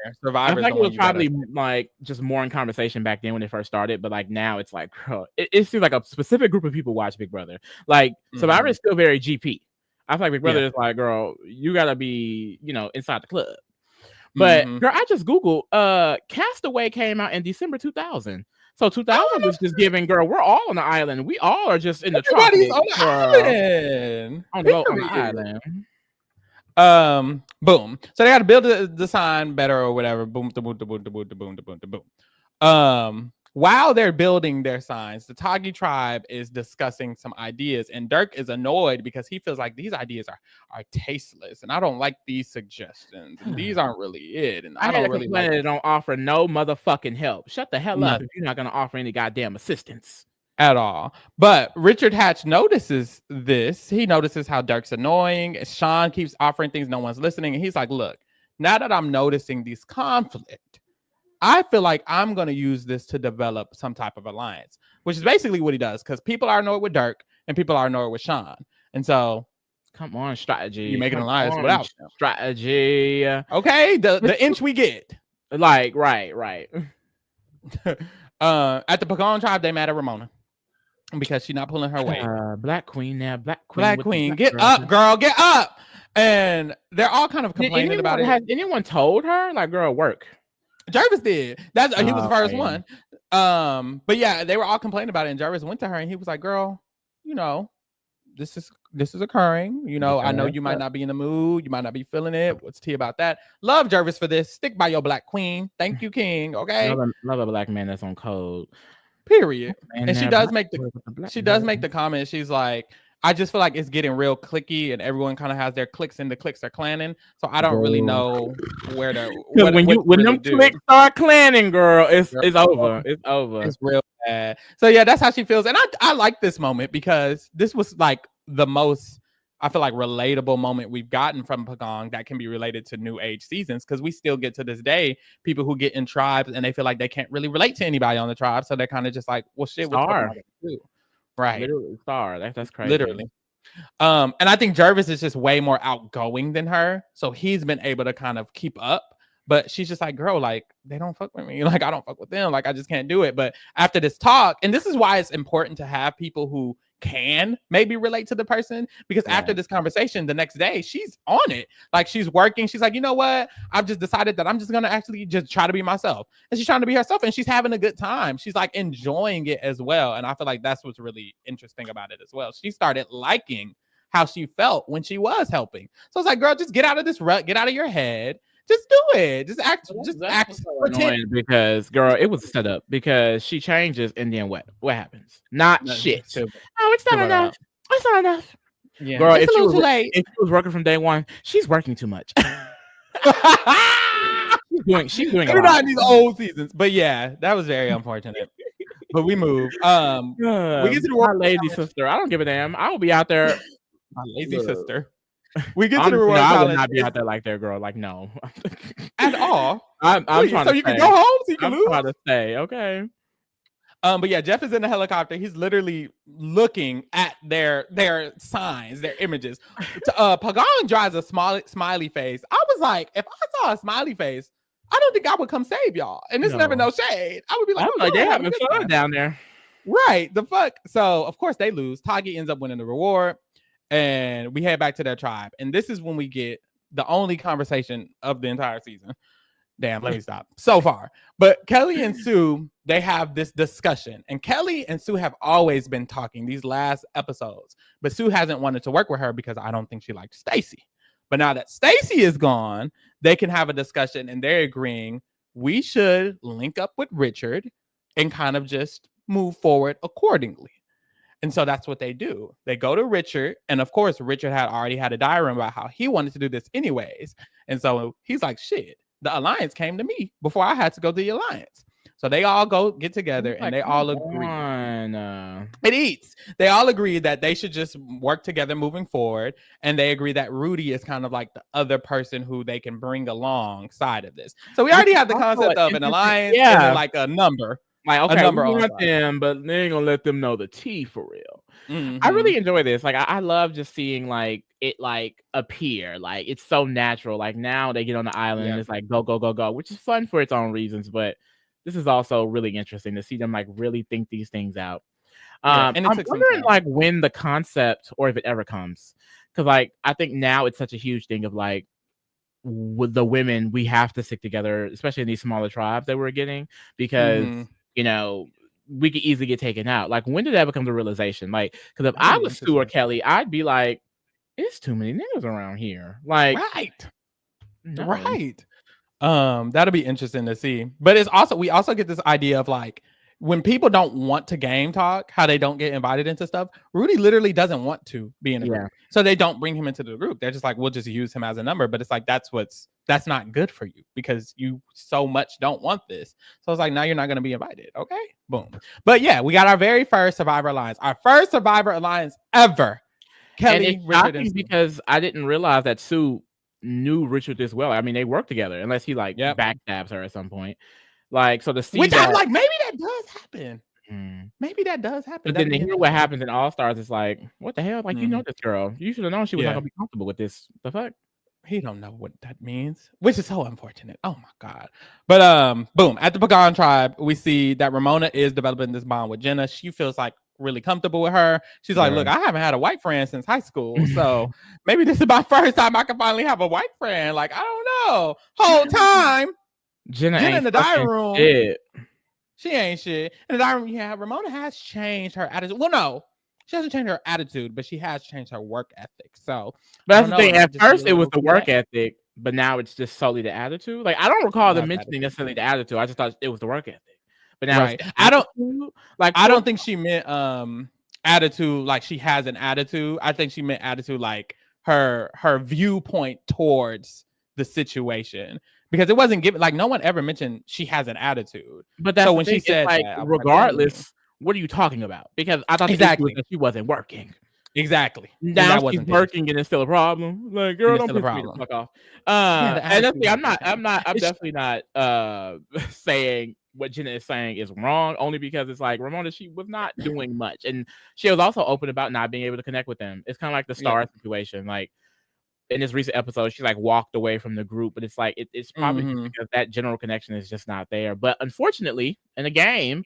Speaker 2: I feel
Speaker 1: Survivor's
Speaker 2: like
Speaker 1: the
Speaker 2: it was
Speaker 1: one you gotta
Speaker 2: probably like just more in conversation back then when it first started, but like now it's like, girl, it seems like a specific group of people watch Big Brother. Like Survivor is still very GP. I feel like Big Brother is like, girl, you gotta be, inside the club. But girl, I just Googled Castaway came out in December 2000. So 2000 was just giving, girl, we're all on the island. We all are just in the
Speaker 1: Everybody's
Speaker 2: tropics,
Speaker 1: on the island.
Speaker 2: on the
Speaker 1: Period.
Speaker 2: island.
Speaker 1: Boom. So they got to build the sign better or whatever. Boom, da, boom, da, boom, da, boom, da, boom, da, boom, da, boom. While they're building their signs, the Tagi tribe is discussing some ideas, and Dirk is annoyed because he feels like these ideas are tasteless, and I don't like these suggestions, and these aren't really it, and I
Speaker 2: I had
Speaker 1: don't
Speaker 2: a
Speaker 1: really
Speaker 2: complaint
Speaker 1: like
Speaker 2: that don't offer no motherfucking help. Shut the hell up
Speaker 1: nothing
Speaker 2: if you're not gonna offer any goddamn assistance.
Speaker 1: at all. But Richard Hatch notices this. He notices how Dirk's annoying. Sean keeps offering things, no one's listening, and he's like, "Look, now that I'm noticing these conflict, I feel like I'm going to use this to develop some type of alliance," which is basically what he does because people are annoyed with Dirk and people are annoyed with Sean. And so,
Speaker 2: come on, strategy.
Speaker 1: You make an
Speaker 2: Come
Speaker 1: alliance
Speaker 2: on,
Speaker 1: without them.
Speaker 2: strategy.
Speaker 1: Okay, the inch we get.
Speaker 2: Like, right.
Speaker 1: At the Pagon tribe, they mad at Ramona because she's not pulling her weight.
Speaker 2: Black Queen now. Black
Speaker 1: Queen, get up, girl, get up. And they're all kind of complaining about it.
Speaker 2: Has anyone told her, like, girl, work?
Speaker 1: Jervis did. He was the first one. But yeah, they were all complaining about it, and Jervis went to her and he was like, "Girl, this is occurring. I know you might not be in the mood, you might not be feeling it. What's tea about that? Love Jervis for this. Stick by your Black Queen. Thank you, King. Okay,
Speaker 2: love a black man that's on code.
Speaker 1: Period." And she does make the comment. She's like, I just feel like it's getting real clicky, and everyone kind of has their cliques in the cliques they're clanning. So I don't really know where to.
Speaker 2: When them cliques start clanning, girl, it's over. It's over.
Speaker 1: It's real bad. So yeah, that's how she feels, and I like this moment because this was like the most, I feel like, relatable moment we've gotten from Pagong that can be related to new age seasons, because we still get to this day people who get in tribes and they feel like they can't really relate to anybody on the tribe, so they're kind of just like, well, shit, what the fuck am I gonna do? Right.
Speaker 2: Literally star. That's crazy.
Speaker 1: Literally. And I think Jervis is just way more outgoing than her. So he's been able to kind of keep up. But she's just like, girl, like, they don't fuck with me. Like, I don't fuck with them. Like, I just can't do it. But after this talk, and this is why it's important to have people who can maybe relate to the person, because after this conversation, the next day, she's on it. Like, she's working. She's like, you know what? I've just decided that I'm just going to actually just try to be myself. And she's trying to be herself, and she's having a good time. She's like enjoying it as well. And I feel like that's what's really interesting about it as well. She started liking how she felt when she was helping. So it's like, girl, just get out of this rut, get out of your head, Just do it. Just act.
Speaker 2: Well,
Speaker 1: Just
Speaker 2: that's
Speaker 1: act.
Speaker 2: what's so
Speaker 1: Pretend.
Speaker 2: annoying because, girl, it was set up because she changes and then what? What happens? Not
Speaker 1: No,
Speaker 2: shit.
Speaker 1: super,
Speaker 2: Oh, it's not
Speaker 1: super
Speaker 2: enough.
Speaker 1: loud.
Speaker 2: It's not enough.
Speaker 1: Yeah,
Speaker 2: Girl,
Speaker 1: it's a little too late.
Speaker 2: if she was working from day one, she's working too much. She's doing a
Speaker 1: Maybe
Speaker 2: lot.
Speaker 1: not in these old seasons, but yeah, that was very unfortunate. But we move. We get to the Royal
Speaker 2: My lazy
Speaker 1: Challenge.
Speaker 2: sister. I don't give a damn. I will be out there.
Speaker 1: My lazy
Speaker 2: Look,
Speaker 1: sister. We get to the
Speaker 2: honestly, no,
Speaker 1: Royal
Speaker 2: I would
Speaker 1: Challenge
Speaker 2: not be out there like that, girl. Like, no.
Speaker 1: at all.
Speaker 2: I'm
Speaker 1: Please,
Speaker 2: trying
Speaker 1: so
Speaker 2: to
Speaker 1: you can go
Speaker 2: say.
Speaker 1: home, so you can
Speaker 2: I'm
Speaker 1: lose.
Speaker 2: trying to say, okay.
Speaker 1: But yeah, Jeff is in the helicopter. He's literally looking at their signs, their images. Pagan draws a smiley face. I was like, if I saw a smiley face, I don't think I would come save y'all. And this never
Speaker 2: No.
Speaker 1: no shade. I would be like,
Speaker 2: I'm
Speaker 1: oh,
Speaker 2: like,
Speaker 1: go
Speaker 2: they
Speaker 1: ahead, have a
Speaker 2: having
Speaker 1: good
Speaker 2: fun
Speaker 1: time.
Speaker 2: down there.
Speaker 1: Right. The fuck. So of course they lose. Tagi ends up winning the reward, and we head back to their tribe. And this is when we get the only conversation of the entire season. Damn, let me stop. So far. But Kelly and Sue, they have this discussion. And Kelly and Sue have always been talking these last episodes. But Sue hasn't wanted to work with her because I don't think she liked Stacy. But now that Stacy is gone, they can have a discussion and they're agreeing we should link up with Richard and kind of just move forward accordingly. And so that's what they do. They go to Richard. And of course, Richard had already had a diagram about how he wanted to do this anyways. And so he's like, shit, the alliance came to me before I had to go to the alliance. So they all go get together and they all agree. It eats. They all agree that they should just work together moving forward. And they agree that Rudy is kind of like the other person who they can bring alongside of this. So we already have the concept of an alliance and then like a number.
Speaker 2: Like, okay,
Speaker 1: a number
Speaker 2: we
Speaker 1: on
Speaker 2: want them, but they ain't gonna let them know the T for real. I really enjoy this. Like, I love just seeing like it like appear. Like, it's so natural. Like, now they get on the island and it's like go, go, go, go, which is fun for its own reasons. But this is also really interesting to see them like really think these things out. And I'm wondering like when the concept or if it ever comes, because like I think now it's such a huge thing of like with the women we have to stick together, especially in these smaller tribes that we're getting because. You know, we could easily get taken out. Like, when did that become the realization? Like, because if I was Sue or Kelly, I'd be like, it's too many niggas around here. Like,
Speaker 1: right. That'll be interesting to see. But it's also we also get this idea of like when people don't want to game talk, how they don't get invited into stuff. Rudy literally doesn't want to be in a group, so they don't bring him into the group. They're just like, we'll just use him as a number. But it's like that's not good for you because you so much don't want this. So it's like now you're not going to be invited. Okay, boom. But yeah, we got our very first Survivor Alliance, our first Survivor Alliance ever. Kelly,
Speaker 2: and Richard, and because I didn't realize that Sue knew Richard this well. I mean, they worked together, unless he like backstabs her at some point. Like, so to see
Speaker 1: which
Speaker 2: that,
Speaker 1: I'm like, maybe that does happen. Maybe that does happen.
Speaker 2: But then to hear what happens in All Stars, it's like, what the hell? Like, you know this girl. You should have known she was not gonna be comfortable with this. The fuck?
Speaker 1: He don't know what that means, which is so unfortunate. Oh my god. But boom, at the Pagan tribe, we see that Ramona is developing this bond with Jenna. She feels like really comfortable with her. She's like, look, I haven't had a white friend since high school, so maybe this is my first time I can finally have a white friend. Like, I don't know. Whole time
Speaker 2: Jenna
Speaker 1: in the dining room.
Speaker 2: Shit.
Speaker 1: She ain't shit. In the dining room, yeah, Ramona has changed her attitude. Well, no, she hasn't changed her attitude, but she has changed her work ethic. So,
Speaker 2: but that's the thing. At first, it was the work ethic, but now it's just solely the attitude. Like, I don't recall them mentioning necessarily the attitude. I just thought it was the work ethic. But now,
Speaker 1: I don't think she meant attitude like she has an attitude. I think she meant attitude like her viewpoint towards the situation. Because it wasn't given, like no one ever mentioned she has an attitude.
Speaker 2: But that's so when she said like, that, regardless, what are you talking about? Because I thought exactly that she wasn't working.
Speaker 1: Exactly.
Speaker 2: Now she's working and it's still a problem. Like, girl, don't piss me the fuck off. And that's the thing, I'm definitely not saying what Jenna is saying is wrong, only because it's like Ramona, she was not doing much. And she was also open about not being able to connect with them. It's kind of like the Star situation. Like, in this recent episode, she like walked away from the group, but it's like it's probably because that general connection is just not there. But unfortunately, in a game,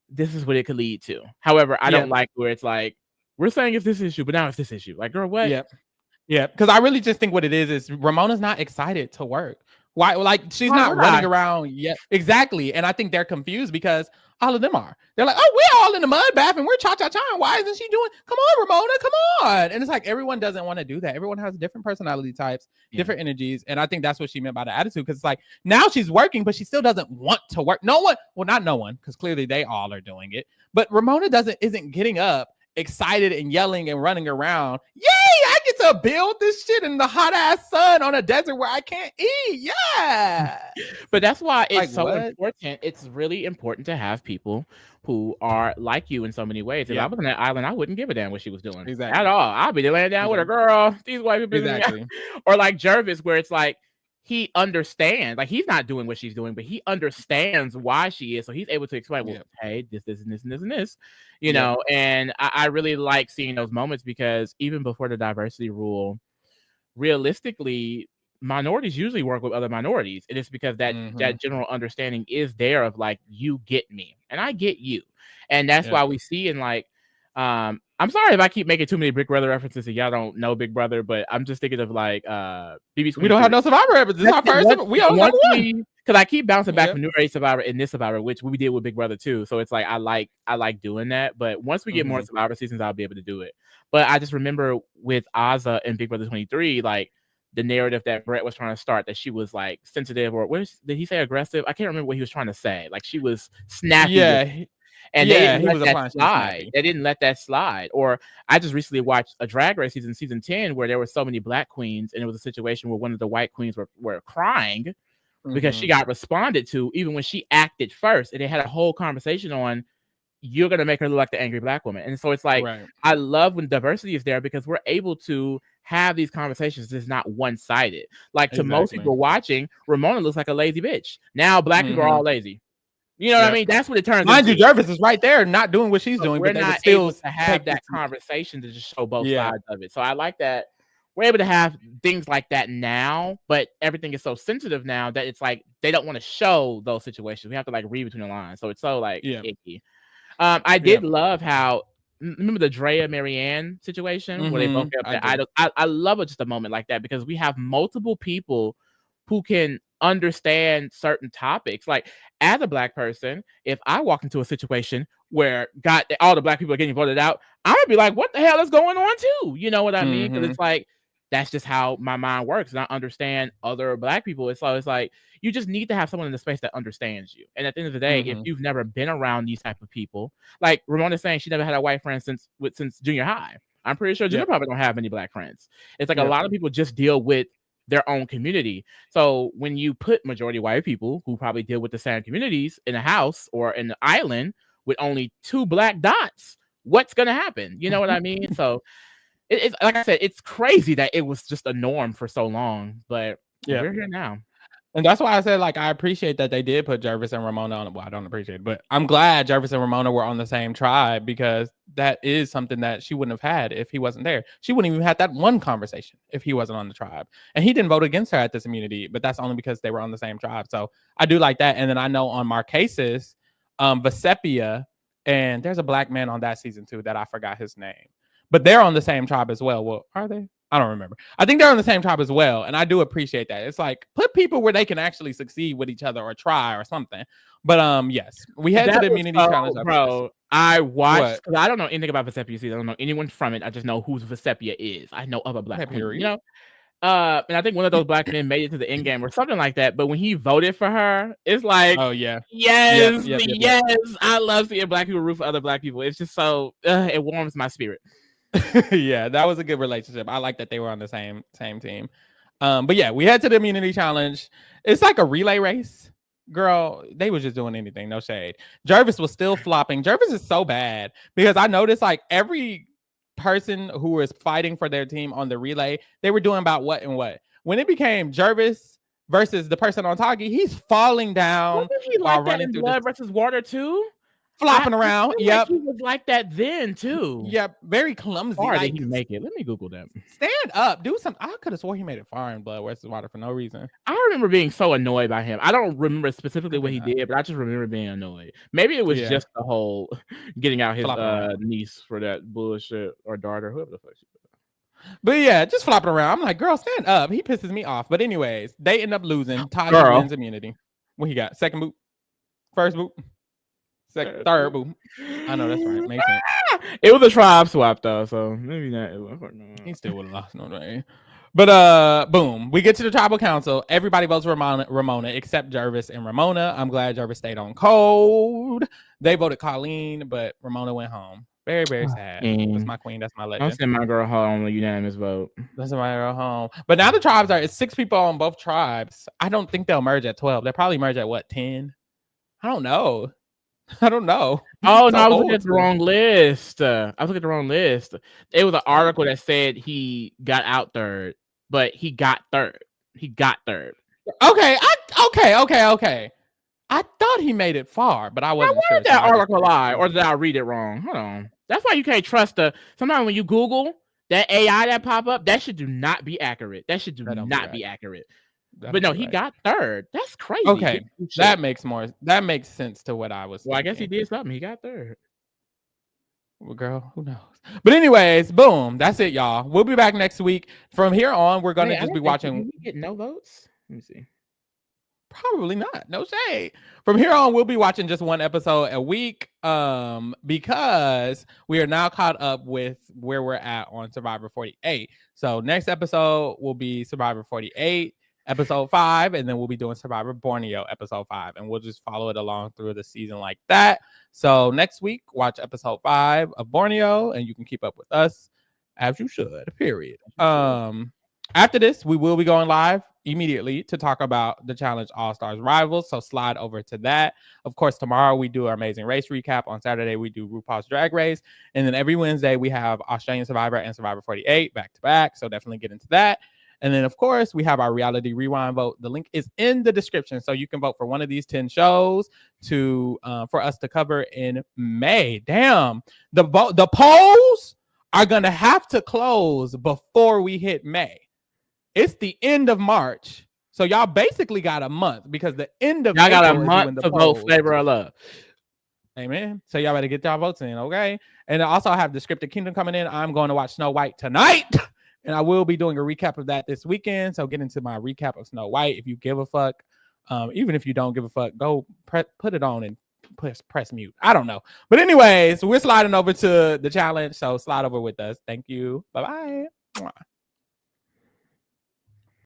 Speaker 2: this is what it could lead to. However, I don't like where it's like we're saying it's this issue, but now it's this issue. Like, girl, what?
Speaker 1: Yeah, because I really just think what it is Ramona's not excited to work Why? Like she's
Speaker 2: Why
Speaker 1: not
Speaker 2: would
Speaker 1: running
Speaker 2: I?
Speaker 1: around yet. Exactly. And I think they're confused because all of them are. They're like, oh, we're all in the mud bath and we're cha-cha-cha. Why isn't she doing? Come on, Ramona, come on. And it's like everyone doesn't want to do that. Everyone has different personality types,
Speaker 2: Yeah.
Speaker 1: different energies. And I think that's what she meant by the attitude. Because it's like now she's working, but she still doesn't want to work. No one, well, not no one, because clearly they all are doing it. But Ramona isn't getting up excited and yelling and running around. Yay! I get to build this shit in the hot ass sun on a desert where I can't eat. Yeah.
Speaker 2: But that's why it's
Speaker 1: Like
Speaker 2: so
Speaker 1: what?
Speaker 2: important. It's really important to have people who are like you in so many ways. If I
Speaker 1: Yeah.
Speaker 2: was on that island, I wouldn't give a damn what she was doing at
Speaker 1: Exactly.
Speaker 2: all. I'd be laying down with a girl. These white people,
Speaker 1: Exactly.
Speaker 2: or like Jervis, where it's like he understands, like he's not doing what she's doing, but he understands why she is, so he's able to explain, well,
Speaker 1: Yep.
Speaker 2: hey, this, and this, and this, and this, you
Speaker 1: Yep.
Speaker 2: know. And I really like seeing those moments because even before the diversity rule, realistically, minorities usually work with other minorities, and it's because that general understanding is there of like, you get me and I get you. And that's
Speaker 1: Yep.
Speaker 2: why we see in like I'm sorry if I keep making too many Big Brother references and y'all don't know Big Brother, but I'm just thinking of like BB
Speaker 1: We don't have no Survivor episodes. This is our first. We on number one.
Speaker 2: Because I keep bouncing back
Speaker 1: Yep.
Speaker 2: from New Age Survivor and this Survivor, which we did with Big Brother too. So it's like I like doing that. But once we get more Survivor seasons, I'll be able to do it. But I just remember with Azza and Big Brother 23, like the narrative that Brett was trying to start, that she was like sensitive, or did he say aggressive? I can't remember what he was trying to say. Like she was snappy.
Speaker 1: Yeah.
Speaker 2: And
Speaker 1: Yeah,
Speaker 2: they didn't
Speaker 1: he
Speaker 2: let
Speaker 1: was
Speaker 2: that
Speaker 1: applying
Speaker 2: slide. They didn't let that slide. Or I just recently watched a Drag Race season 10 where there were so many black queens, and it was a situation where one of the white queens were crying because she got responded to even when she acted first, and they had a whole conversation on, you're gonna make her look like the angry black woman. And so it's like,
Speaker 1: Right.
Speaker 2: I love when diversity is there because we're able to have these conversations. It's not one-sided. Like to most people watching, Ramona looks like a lazy bitch. Now black people are all lazy. You know what I mean? That's what it turns
Speaker 1: Mind
Speaker 2: into.
Speaker 1: you, Jervis is right there, not doing what she's doing,
Speaker 2: We're
Speaker 1: but they would
Speaker 2: not
Speaker 1: still
Speaker 2: able to have that conversation to just show both
Speaker 1: Yeah.
Speaker 2: sides of it. So I like that we're able to have things like that now, but everything is so sensitive now that it's like they don't want to show those situations. We have to like read between the lines. So it's so like icky. I did love how, remember the Drea Marianne situation where they both get up the idol. I love it, just a moment like that, because we have multiple people who can understand certain topics. Like as a black person, if I walk into a situation where all the black people are getting voted out, I'm gonna be like, what the hell is going on too? You know what I mean? Because it's like, that's just how my mind works, and I understand other black people. It's like you just need to have someone in the space that understands you. And at the end of the day, if you've never been around these type of people, like Ramona's saying, she never had a white friend since junior high. I'm pretty sure Junior probably don't have any black friends. It's like a lot of people just deal with their own community. So when you put majority white people who probably deal with the same communities in a house or in the island with only 2 black dots, what's gonna happen? You know what I mean? So it's like I said, it's crazy that it was just a norm for so long, but we're here now.
Speaker 1: And that's why I said, like, I appreciate that they did put Jervis and Ramona on. Well, I don't appreciate it, but I'm glad Jervis and Ramona were on the same tribe, because that is something that she wouldn't have had if he wasn't there. She wouldn't even have had that one conversation if he wasn't on the tribe. And he didn't vote against her at this immunity, but that's only because they were on the same tribe. So I do like that. And then I know on Marquesas, Vesepia, and there's a black man on that season too that I forgot his name, but they're on the same tribe as well. Well, are they? I don't remember. I think they're on the same tribe as well. And I do appreciate that. It's like, put people where they can actually succeed with each other or try or something. But yes, we had to the immunity challenge.
Speaker 2: Bro, I watched, because I don't know anything about Vesepia season. I don't know anyone from it. I just know who Vesepia is. I know of a black queen, you know? And I think one of those black men made it to the end game or something like that. But when he voted for her, it's like,
Speaker 1: oh yeah,
Speaker 2: yes, yes. I love seeing black people root for other black people. It's just so it warms my spirit.
Speaker 1: Yeah, that was a good relationship. I like that they were on the same team. But yeah, we head to the immunity challenge. It's like a relay race. Girl, they were just doing anything, no shade. Jervis was still flopping. Jervis is so bad, because I noticed like every person who was fighting for their team on the relay, they were doing about what and what. When it became Jervis versus the person on Toggy, he's falling down.
Speaker 2: Wasn't he like that in Blood versus Water too?
Speaker 1: Flopping around. Yep.
Speaker 2: Like he was like that then too.
Speaker 1: Yep. Very clumsy.
Speaker 2: Far did he make it? Let me Google that.
Speaker 1: Stand up. Do something. I could have swore he made it far in Blood versus Water for no reason.
Speaker 2: I remember being so annoyed by him. I don't remember specifically what he did, but I just remember being annoyed. Maybe it was just the whole getting out his niece for that bullshit, or daughter, whoever the fuck she was.
Speaker 1: But yeah, just flopping around. I'm like, girl, stand up. He pisses me off. But anyways, they end up losing. Taji
Speaker 2: Girl.
Speaker 1: wins immunity. What he got? Second boot, first boot, third boot. I know that's right. Makes sense.
Speaker 2: It was a tribe swap though, so maybe not.
Speaker 1: He still would have lost, no way. But boom, we get to the tribal council. Everybody votes Ramona except Jervis and Ramona. I'm glad Jervis stayed on code. They voted Colleen, but Ramona went home. Very, very sad. That's my queen. That's my legend.
Speaker 2: Don't send my girl home on a unanimous vote.
Speaker 1: That's my girl home. But now the tribes it's 6 people on both tribes. I don't think they'll merge at 12. They'll probably merge at what, 10? I don't know. Oh no,
Speaker 2: I was looking at the wrong list. It was an article that said he got out third, but he got third.
Speaker 1: Okay. I thought he made it far, but I wasn't sure.
Speaker 2: Did that article lie, or did I read it wrong? Hold on. That's why you can't trust sometimes when you Google that AI that pop up, that should do not be accurate. That should not be accurate. But no, he got third. That's crazy.
Speaker 1: Okay, that makes sense to what I was.
Speaker 2: Well, I guess he did something. He got third.
Speaker 1: Well, girl, who knows? But anyways, boom. That's it, y'all. We'll be back next week. From here on, we're gonna just be watching.
Speaker 2: Did we get no votes? Let me see.
Speaker 1: Probably not. No shade. From here on, we'll be watching just one episode a week. Because we are now caught up with where we're at on Survivor 48. So next episode will be Survivor 48, episode 5, and then we'll be doing Survivor Borneo, episode 5, and we'll just follow it along through the season like that. So next week, watch episode 5 of Borneo, and you can keep up with us as you should. Period. After this, we will be going live immediately to talk about the Challenge All-Stars Rivals. So slide over to that. Of course, tomorrow we do our Amazing Race recap. On Saturday, we do RuPaul's Drag Race. And then every Wednesday, we have Australian Survivor and Survivor 48 back to back. So definitely get into that. And then, of course, we have our Reality Rewind vote. The link is in the description. So you can vote for one of these 10 shows for us to cover in May. Damn. The polls are going to have to close before we hit May. It's the end of March. So y'all basically got a month because the end of
Speaker 2: y'all got a month to vote Flavor of Love.
Speaker 1: Amen. So y'all better get y'all votes in, okay? And I also have the Scripted Kingdom coming in. I'm going to watch Snow White tonight. And I will be doing a recap of that this weekend. So get into my recap of Snow White. If you give a fuck, even if you don't give a fuck, go put it on and press mute. I don't know. But anyways, we're sliding over to the challenge. So slide over with us. Thank you. Bye-bye.